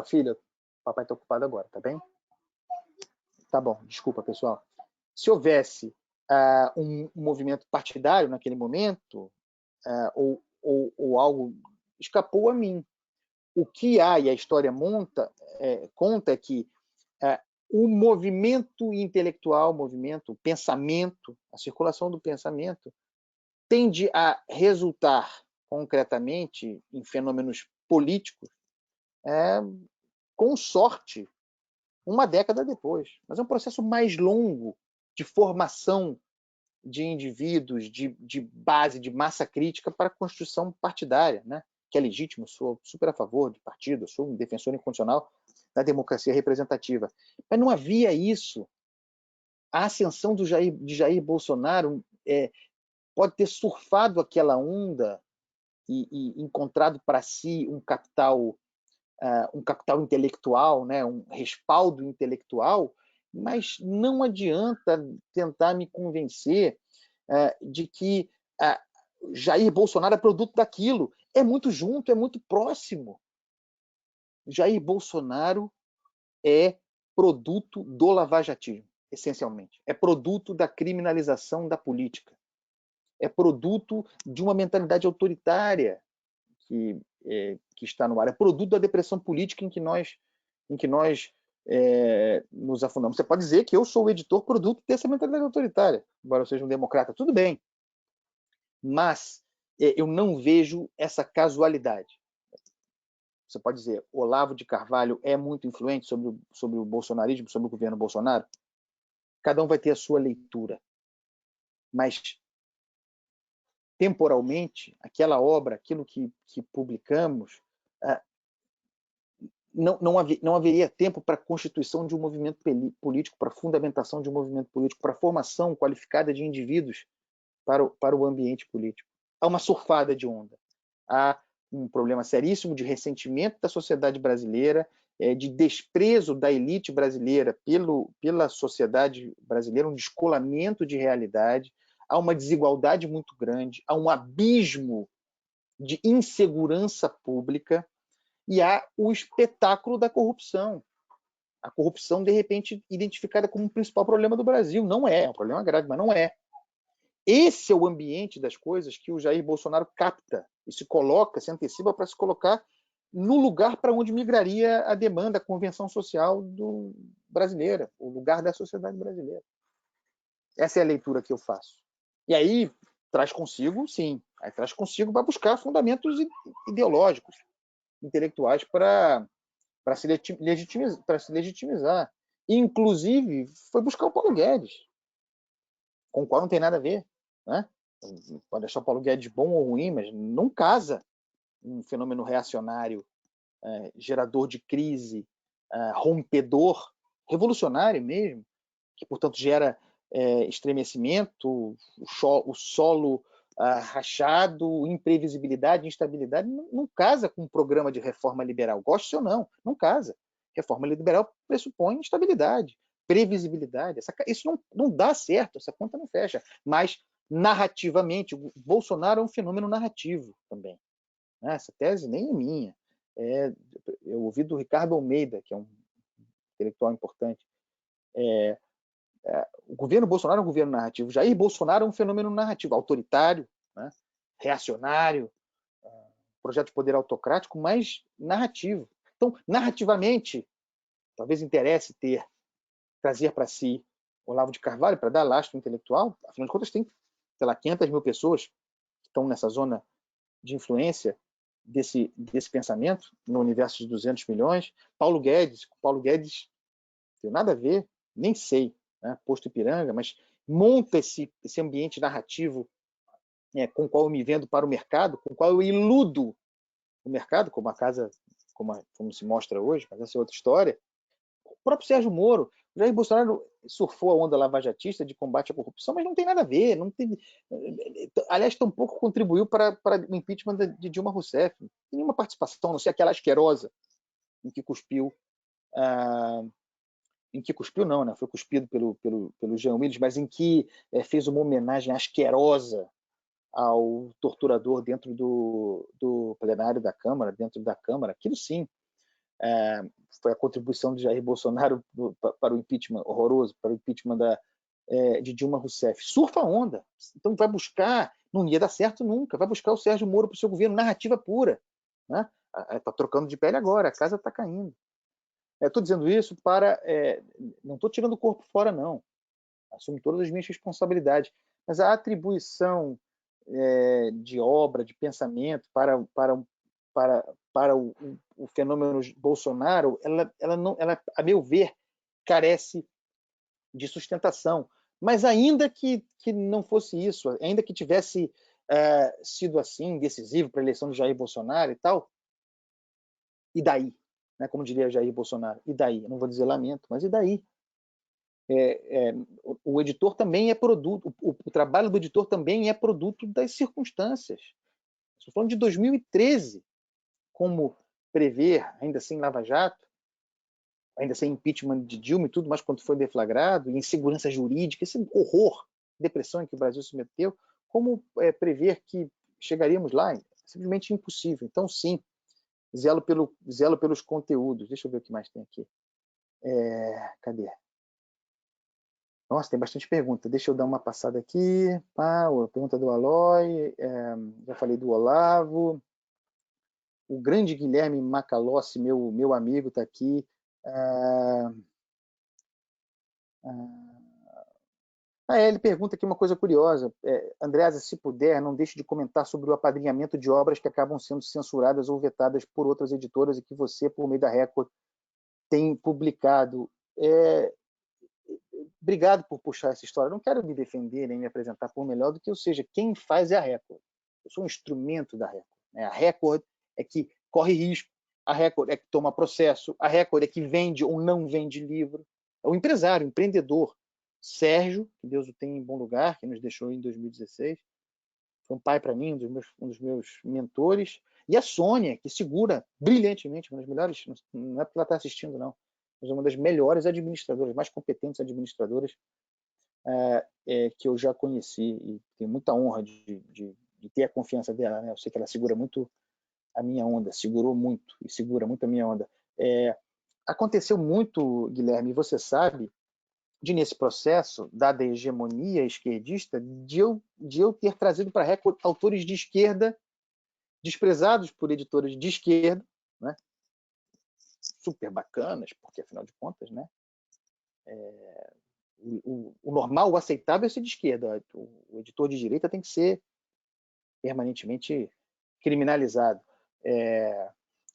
Filha, papai está ocupado agora, tá bem? Tá bom, desculpa, pessoal. Se houvesse um movimento partidário naquele momento, ou algo, escapou a mim. O que há, e a história conta é que o movimento intelectual, o pensamento, a circulação do pensamento, tende a resultar concretamente em fenômenos políticos, com sorte, uma década depois. Mas é um processo mais longo de formação de indivíduos, de base, de massa crítica para a construção partidária, né? Que é legítimo, sou super a favor de partido, sou um defensor incondicional da democracia representativa. Mas não havia isso. A ascensão de Jair Bolsonaro pode ter surfado aquela onda e encontrado para si um capital intelectual, né? Um respaldo intelectual, mas não adianta tentar me convencer de que Jair Bolsonaro é produto daquilo. É muito junto, é muito próximo. Jair Bolsonaro é produto do lavajatismo, essencialmente. É produto da criminalização da política. É produto de uma mentalidade autoritária que está no ar. É produto da depressão política em que nós nos afundamos. Você pode dizer que eu sou o editor produto dessa mentalidade autoritária, embora eu seja um democrata. Tudo bem. Mas eu não vejo essa casualidade. Você pode dizer, Olavo de Carvalho é muito influente sobre o bolsonarismo, sobre o governo Bolsonaro? Cada um vai ter a sua leitura. Mas, temporalmente, aquela obra, aquilo que publicamos, não haveria tempo para a constituição de um movimento político, para a fundamentação de um movimento político, para a formação qualificada de indivíduos para o ambiente político. Há uma surfada de onda. Há um problema seríssimo de ressentimento da sociedade brasileira, de desprezo da elite brasileira pela sociedade brasileira, um descolamento de realidade, há uma desigualdade muito grande, há um abismo de insegurança pública e há o espetáculo da corrupção. A corrupção, de repente, identificada como o principal problema do Brasil. Não é um problema grave, mas não é. Esse é o ambiente das coisas que o Jair Bolsonaro capta e se antecipa para se colocar no lugar para onde migraria a demanda, a convenção social brasileira, o lugar da sociedade brasileira. Essa é a leitura que eu faço. E aí traz consigo, sim, traz consigo para buscar fundamentos ideológicos, intelectuais para se legitimizar. E, inclusive, foi buscar o Paulo Guedes, com o qual não tem nada a ver, né? Pode achar o Paulo Guedes bom ou ruim, mas não casa um fenômeno reacionário, gerador de crise, rompedor, revolucionário mesmo, que, portanto, gera estremecimento, o solo rachado, imprevisibilidade, instabilidade, não casa com um programa de reforma liberal. Goste ou não casa. Reforma liberal pressupõe estabilidade, previsibilidade. Isso não dá certo, essa conta não fecha. Mas, narrativamente, o Bolsonaro é um fenômeno narrativo também. Essa tese nem é minha. Eu ouvi do Ricardo Almeida, que é um intelectual importante. O governo Bolsonaro é um governo narrativo. Jair Bolsonaro é um fenômeno narrativo, autoritário, né? Reacionário, projeto de poder autocrático, mas narrativo. Então, narrativamente, talvez interesse trazer para si Olavo de Carvalho para dar lastro intelectual. Afinal de contas, tem, sei lá, 500 mil pessoas que estão nessa zona de influência desse pensamento, no universo de 200 milhões. Paulo Guedes não tem nada a ver, nem sei, né? Posto Ipiranga, mas monta esse ambiente narrativo com o qual eu me vendo para o mercado, com o qual eu iludo o mercado, como se mostra hoje, mas essa é outra história. O próprio Sérgio Moro, Jair Bolsonaro surfou a onda lavajatista de combate à corrupção, mas não tem nada a ver. Não tem... Aliás, tampouco contribuiu para o impeachment de Dilma Rousseff. Não tem nenhuma participação, a não ser aquela asquerosa em que cuspiu. Em que cuspiu não, né? Foi cuspido pelo Jean Willis, mas em que fez uma homenagem asquerosa ao torturador dentro do plenário da Câmara, dentro da Câmara. Aquilo sim foi a contribuição de Jair Bolsonaro para o impeachment horroroso, para o impeachment de Dilma Rousseff. Surfa a onda. Então vai buscar, não ia dar certo nunca, vai buscar o Sérgio Moro para o seu governo, narrativa pura. Né? Está trocando de pele agora, a casa está caindo. Estou dizendo isso não estou tirando o corpo fora, não. Assumo todas as minhas responsabilidades. Mas a atribuição de obra, de pensamento para o fenômeno Bolsonaro, ela, a meu ver, carece de sustentação. Mas ainda que não fosse isso, ainda que tivesse sido assim, decisivo para a eleição de Jair Bolsonaro e tal, e daí? Né, como diria Jair Bolsonaro, e daí? Eu não vou dizer lamento, mas e daí? O editor também é produto, o trabalho do editor também é produto das circunstâncias. Estou falando de 2013, como prever, ainda sem Lava Jato, ainda sem impeachment de Dilma e tudo mais quando foi deflagrado, insegurança jurídica, esse horror, depressão em que o Brasil se meteu, como prever que chegaríamos lá? Simplesmente impossível. Então, sim, zelo pelos conteúdos. Deixa eu ver o que mais tem aqui. Cadê? Nossa, tem bastante pergunta. Deixa eu dar uma passada aqui. A pergunta do Aloy. Já falei do Olavo. O grande Guilherme Macalossi, meu amigo, está aqui. Ele pergunta aqui uma coisa curiosa. Andreasa, se puder, não deixe de comentar sobre o apadrinhamento de obras que acabam sendo censuradas ou vetadas por outras editoras e que você, por meio da Record, tem publicado. Obrigado por puxar essa história. Não quero me defender nem me apresentar por melhor do que eu seja. Quem faz é a Record. Eu sou um instrumento da Record. A Record é que corre risco. A Record é que toma processo. A Record é que vende ou não vende livro. É o empresário, o empreendedor. Sérgio, que Deus o tenha em bom lugar, que nos deixou em 2016. Foi um pai para mim, um dos meus mentores. E a Sônia, que segura brilhantemente, uma das melhores, não é porque ela está assistindo, não, mas é uma das melhores administradoras, mais competentes administradoras que eu já conheci, e tenho muita honra de ter a confiança dela. Né? Eu sei que ela segura muito a minha onda, segurou muito e segura muito a minha onda. Aconteceu muito, Guilherme, e você sabe, nesse processo, dada a hegemonia esquerdista, de eu ter trazido para a Record autores de esquerda, desprezados por editores de esquerda, né? Super bacanas, porque afinal de contas, né? O normal, o aceitável é ser de esquerda. O editor de direita tem que ser permanentemente criminalizado.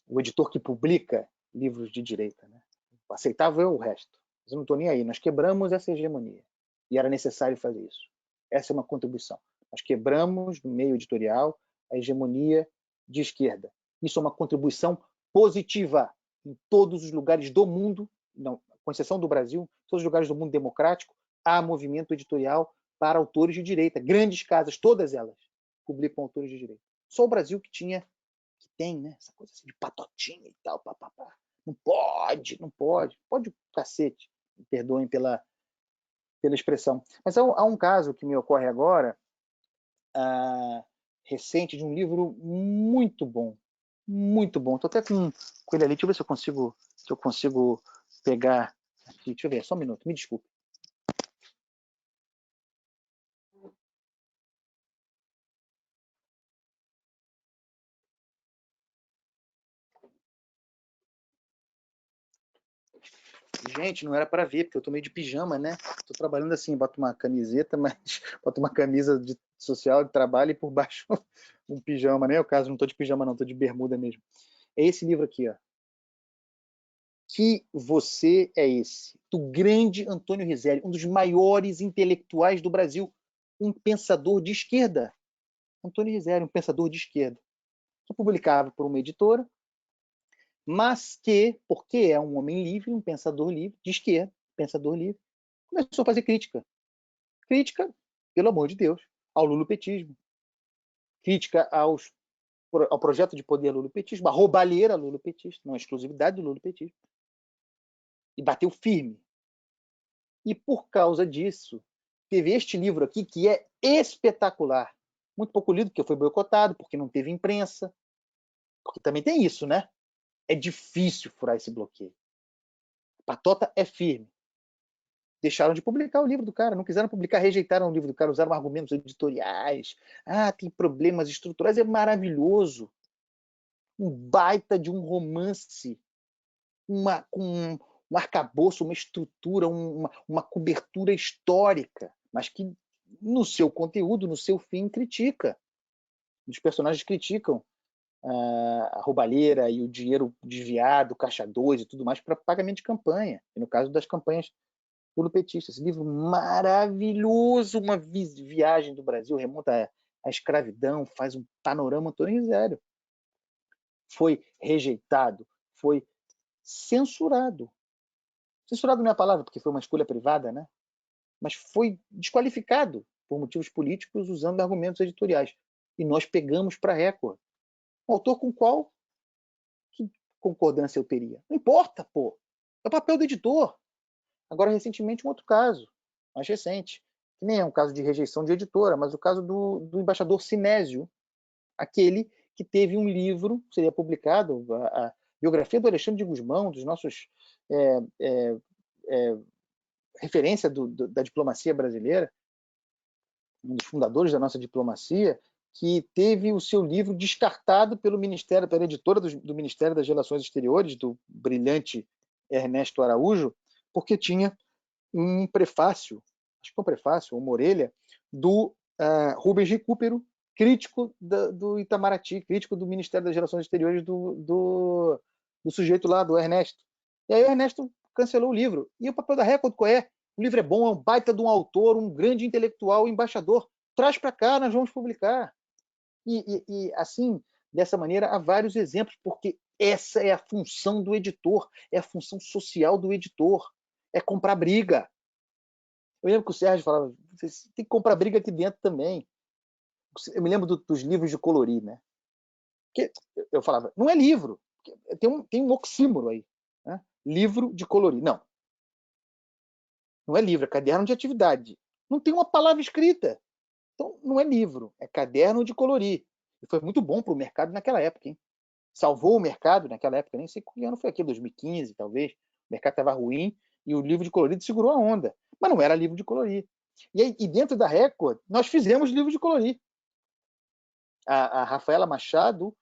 O editor que publica livros de direita, né? O aceitável é o resto. Mas eu não estou nem aí. Nós quebramos essa hegemonia. E era necessário fazer isso. Essa é uma contribuição. Nós quebramos, no meio editorial, a hegemonia de esquerda. Isso é uma contribuição positiva em todos os lugares do mundo, não, com exceção do Brasil, em todos os lugares do mundo democrático, há movimento editorial para autores de direita. Grandes casas, todas elas. publica com autores de direito. Só o Brasil que tem, né, essa coisa assim de patotinha e tal, papapá. Não pode, não pode. Pode o cacete. Me perdoem pela expressão. Mas há um caso que me ocorre agora, recente, de um livro muito bom. Muito bom. Estou até com ele ali. Deixa eu ver se eu consigo pegar aqui. Deixa eu ver, só um minuto. Me desculpe. Gente, não era para ver, porque eu tô meio de pijama, né? Tô trabalhando assim, boto uma camiseta, mas boto uma camisa social de trabalho e por baixo um pijama, né? O caso, não tô de pijama não, tô de bermuda mesmo. É esse livro aqui, ó. Que você é esse? Do grande Antônio Rizelli, um dos maiores intelectuais do Brasil, um pensador de esquerda. Antônio Rizelli, um pensador de esquerda, que publicava por uma editora, mas que, porque é um homem livre, um pensador livre, de esquerda, pensador livre, começou a fazer crítica. Crítica, pelo amor de Deus, ao lulopetismo. Crítica ao projeto de poder lulopetismo, a roubalheira lulopetista, não a exclusividade do lulopetismo. E bateu firme. E por causa disso, teve este livro aqui, que é espetacular. Muito pouco lido, porque foi boicotado, porque não teve imprensa. Porque também tem isso, né? É difícil furar esse bloqueio. A patota é firme. Deixaram de publicar o livro do cara, não quiseram publicar, rejeitaram o livro do cara, usaram argumentos editoriais. Tem problemas estruturais, é maravilhoso. Um baita de um romance, com um arcabouço, uma estrutura, uma cobertura histórica, mas que no seu conteúdo, no seu fim, critica. Os personagens criticam a roubalheira e o dinheiro desviado, caixa 2 e tudo mais para pagamento de campanha. E no caso das campanhas lulopetistas. Esse livro maravilhoso, uma viagem do Brasil, remonta à escravidão, faz um panorama Antônio Rizelli. Foi rejeitado, foi censurado. Censurado não é a palavra, porque foi uma escolha privada, né? Mas foi desqualificado por motivos políticos usando argumentos editoriais. E nós pegamos para a Record. Um autor com qual que concordância eu teria? Não importa, pô. É o papel do editor. Agora, recentemente, um outro caso, mais recente, que nem é um caso de rejeição de editora, mas o caso do embaixador Sinésio, aquele que teve um livro, seria publicado, a biografia do Alexandre de Gusmão, dos nossos referência da diplomacia brasileira, um dos fundadores da nossa diplomacia, que teve o seu livro descartado pelo Ministério, pela editora do Ministério das Relações Exteriores, do brilhante Ernesto Araújo, porque tinha um prefácio, acho que um prefácio, uma orelha, do Rubens Recupero, crítico do Itamaraty, crítico do Ministério das Relações Exteriores do sujeito lá, do Ernesto. E aí o Ernesto cancelou o livro. E o papel da Record qual é? O livro é bom, é um baita de um autor, um grande intelectual, um embaixador. Traz para cá, nós vamos publicar. E assim, dessa maneira, há vários exemplos, porque essa é a função do editor, é a função social do editor, é comprar briga. Eu lembro que o Sérgio falava, você tem que comprar briga aqui dentro também. Eu me lembro dos livros de colorir, né? Porque eu falava, não é livro, tem um oxímoro aí, né? Livro de colorir. Não é livro, é caderno de atividade. Não tem uma palavra escrita. Então, não é livro, é caderno de colorir. E foi muito bom para o mercado naquela época, hein? Salvou o mercado naquela época, nem sei que ano foi aqui, 2015, talvez. O mercado estava ruim e o livro de colorido segurou a onda. Mas não era livro de colorir. E dentro da Record, nós fizemos livro de colorir. A Rafaela Machado,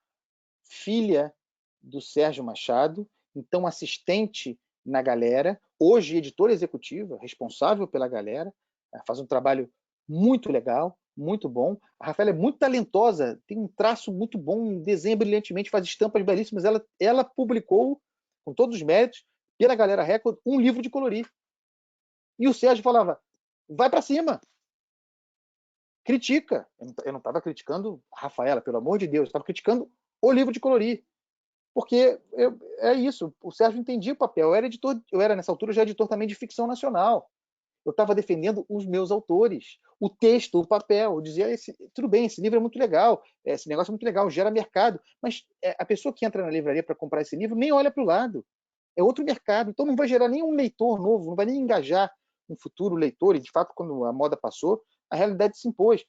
filha do Sérgio Machado, então assistente na Galera, hoje editora executiva, responsável pela Galera, faz um trabalho muito legal, muito bom. A Rafaela é muito talentosa, tem um traço muito bom, desenha brilhantemente, faz estampas belíssimas. Ela publicou, com todos os méritos, pela Galera Record, um livro de colorir. E o Sérgio falava, vai para cima, critica. Eu não estava criticando a Rafaela, pelo amor de Deus, eu estava criticando o livro de colorir. Porque é isso, o Sérgio entendia o papel. Eu era nessa altura, já editor também de ficção nacional. eu estava defendendo os meus autores, o texto, o papel. Eu dizia, tudo bem, esse livro é muito legal, esse negócio é muito legal, gera mercado, mas a pessoa que entra na livraria para comprar esse livro nem olha para o lado. É outro mercado, então não vai gerar nenhum leitor novo, não vai nem engajar um futuro leitor, e de fato, quando a moda passou, a realidade se impôs.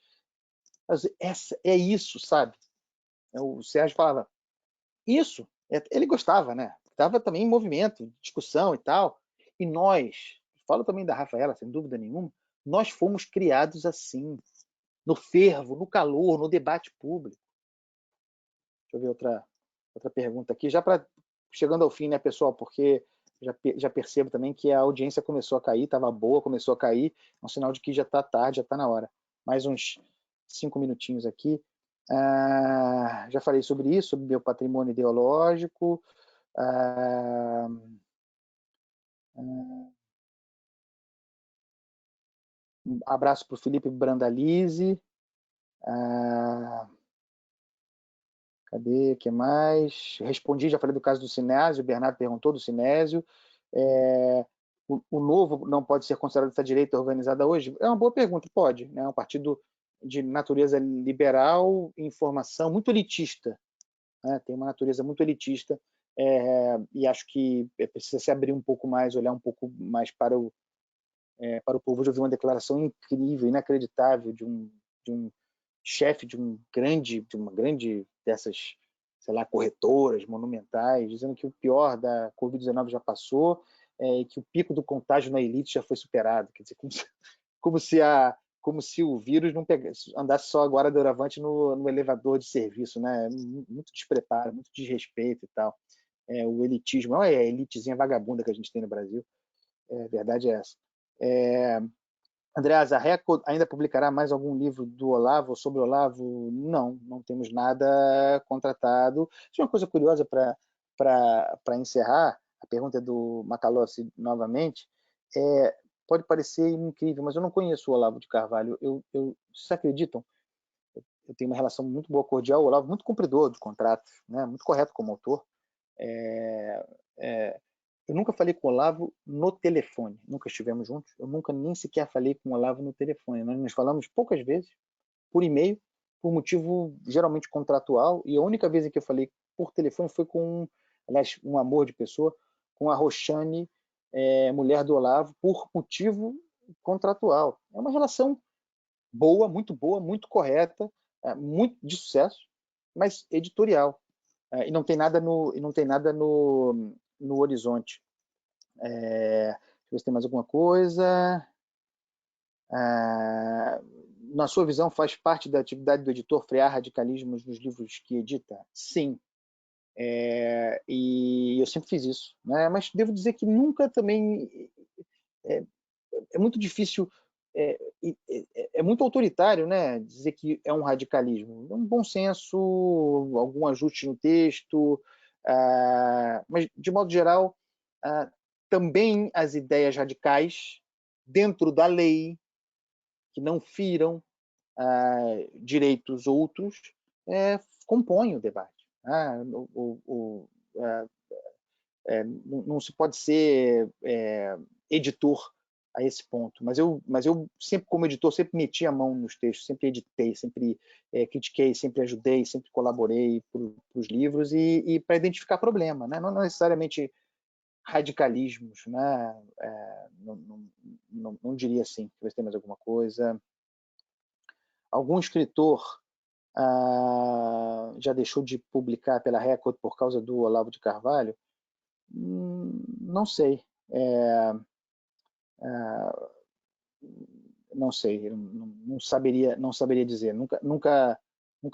Mas é isso, sabe? O Sérgio falava, isso, ele gostava, né? Estava também em movimento, discussão e tal. E nós, falo também da Rafaela, sem dúvida nenhuma, nós fomos criados assim, no fervo, no calor, no debate público. Deixa eu ver outra pergunta aqui, já para chegando ao fim, né, pessoal, porque já percebo também que a audiência começou a cair, estava boa, começou a cair, é um sinal de que já está tarde, já está na hora. Mais uns 5 minutinhos aqui. Já falei sobre isso, sobre meu patrimônio ideológico. Um abraço para o Felipe Brandalize. Cadê? O que mais? Respondi, já falei do caso do Sinésio, o Bernardo perguntou do Sinésio. O Novo não pode ser considerado essa direita organizada hoje? É uma boa pergunta, pode. É um partido de natureza liberal, informação, muito elitista. Né? Tem uma natureza muito elitista, e acho que precisa se abrir um pouco mais, olhar um pouco mais para o povo. Hoje eu vi uma declaração incrível, inacreditável, de um chefe de uma grande dessas, sei lá, corretoras monumentais, dizendo que o pior da Covid-19 já passou, e que o pico do contágio na elite já foi superado. Quer dizer, como se o vírus não andasse só agora doravante no elevador de serviço, né? Muito despreparo, muito desrespeito e tal. O elitismo, não é a elitezinha vagabunda que a gente tem no Brasil, a verdade é essa. Andreas, a Record ainda publicará mais algum livro do Olavo, sobre o Olavo? Não temos nada contratado. Isso é uma coisa curiosa para encerrar, a pergunta é do Macalossi novamente. Pode parecer incrível, mas eu não conheço o Olavo de Carvalho. Vocês acreditam? Eu tenho uma relação muito boa, cordial. O Olavo, muito cumpridor de contratos, né? Muito correto como autor. Eu nunca falei com o Olavo no telefone, nunca estivemos juntos, eu nunca nem sequer falei com o Olavo no telefone. Nós nos falamos poucas vezes, por e-mail, por motivo geralmente contratual, e a única vez em que eu falei por telefone foi com, aliás, um amor de pessoa, com a Roxane, mulher do Olavo, por motivo contratual. É uma relação boa, muito correta, muito de sucesso, mas editorial. E não tem nada no horizonte. Deixa eu ver se tem mais alguma coisa. Na sua visão, faz parte da atividade do editor frear radicalismos nos livros que edita? Sim. E eu sempre fiz isso. Né? Mas devo dizer que nunca também... É muito difícil... É muito autoritário, né? Dizer que é um radicalismo. É um bom senso, algum ajuste no texto, mas, de modo geral, também as ideias radicais dentro da lei, que não firam direitos outros, compõem o debate. Não se pode ser editor a esse ponto, mas eu sempre, como editor, sempre meti a mão nos textos, sempre editei, sempre critiquei, sempre ajudei, sempre colaborei para os livros e para identificar problema, né? Não necessariamente radicalismos, né? Não diria assim. Deixa eu ver se tem mais alguma coisa. Algum escritor já deixou de publicar pela Record por causa do Olavo de Carvalho? Não sei. Não sei. Não saberia dizer. Nunca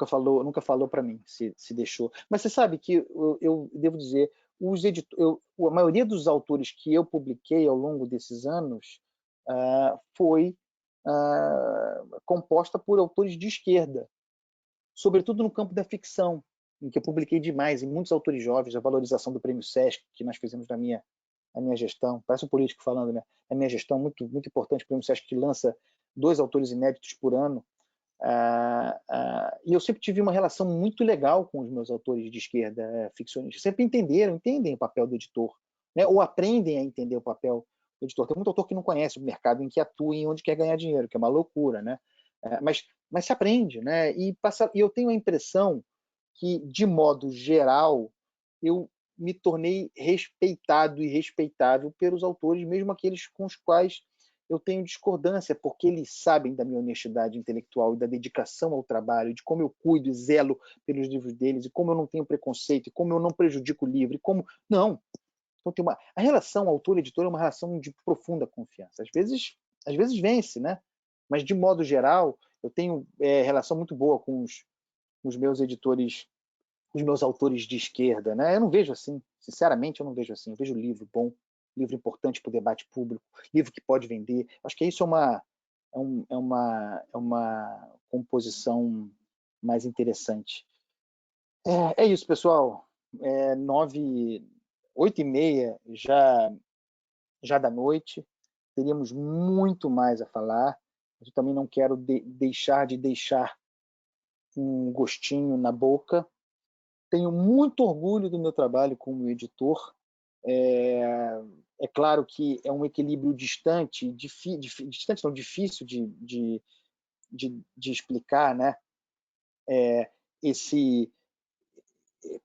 falou para mim se deixou. Mas você sabe que eu devo dizer, a maioria dos autores que eu publiquei ao longo desses anos foi composta por autores de esquerda, sobretudo no campo da ficção, em que eu publiquei demais, em muitos autores jovens, a valorização do Prêmio Sesc, que nós fizemos na minha gestão, parece um político falando, né? A minha gestão, muito importante, o Prêmio Sesc que lança 2 autores inéditos por ano, e eu sempre tive uma relação muito legal com os meus autores de esquerda ficcionistas, sempre entendem o papel do editor, né? Ou aprendem a entender o papel editor. Tem muito autor que não conhece o mercado em que atua e onde quer ganhar dinheiro, que é uma loucura, né? Mas se aprende, né? E eu tenho a impressão que, de modo geral, eu me tornei respeitado e respeitável pelos autores, mesmo aqueles com os quais eu tenho discordância, porque eles sabem da minha honestidade intelectual e da dedicação ao trabalho, de como eu cuido e zelo pelos livros deles, e como eu não tenho preconceito, e como eu não prejudico o livro, e como... Não. Então, a relação autor-editor é uma relação de profunda confiança. Às vezes vence, né? Mas, de modo geral, eu tenho relação muito boa com os meus editores, os meus autores de esquerda, né? Eu não vejo assim, sinceramente, eu não vejo assim. Eu vejo livro bom, livro importante para o debate público, livro que pode vender. Acho que isso é uma composição mais interessante. É isso, pessoal. 8h30 já da noite. Teríamos muito mais a falar. Eu também não quero deixar um gostinho na boca. Tenho muito orgulho do meu trabalho como editor. É claro que é um equilíbrio distante, distante não, difícil de explicar, né? Esse,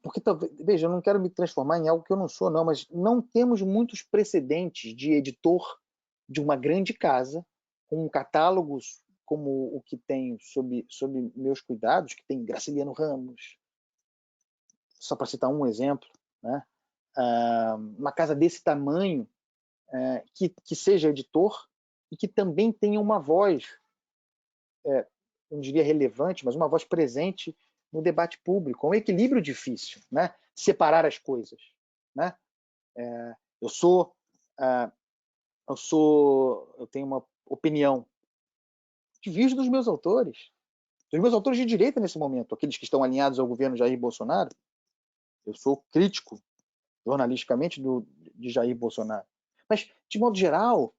porque talvez, veja, eu não quero me transformar em algo que eu não sou, não, mas não temos muitos precedentes de editor de uma grande casa com catálogos como o que tem sob meus cuidados, que tem Graciliano Ramos, só para citar um exemplo, né? Uma casa desse tamanho, que seja editor e que também tenha uma voz, não diria relevante, mas uma voz presente no debate público. É um equilíbrio difícil, né? Separar as coisas, né? Eu tenho uma opinião, divido dos meus autores de direita nesse momento, aqueles que estão alinhados ao governo Jair Bolsonaro. Eu sou crítico jornalisticamente de Jair Bolsonaro. Mas, de modo geral,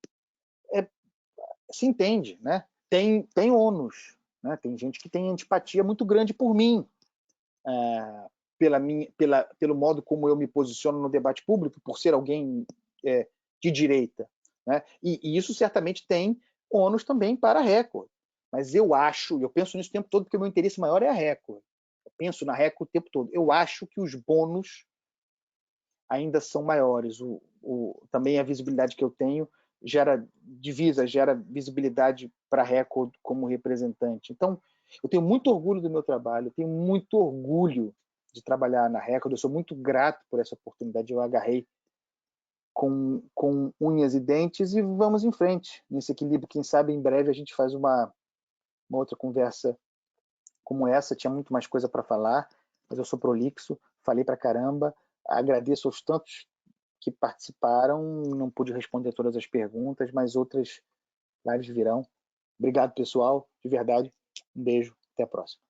se entende, né? Tem ônus, né? Tem gente que tem antipatia muito grande por mim, pelo modo como eu me posiciono no debate público, por ser alguém de direita, né? E isso certamente tem ônus também para a Record. Mas eu penso nisso o tempo todo, porque o meu interesse maior é a Record. Eu penso na Record o tempo todo. Eu acho que os bônus ainda são maiores. Também a visibilidade que eu tenho gera divisa, gera visibilidade para a Record como representante. Então, eu tenho muito orgulho do meu trabalho, eu tenho muito orgulho de trabalhar na Record, eu sou muito grato por essa oportunidade, eu agarrei com unhas e dentes e vamos em frente nesse equilíbrio. Quem sabe em breve a gente faz uma outra conversa como essa. Tinha muito mais coisa para falar, mas eu sou prolixo, falei para caramba. Agradeço aos tantos que participaram, não pude responder todas as perguntas, mas outras lives virão. Obrigado, pessoal, de verdade. Um beijo, até a próxima.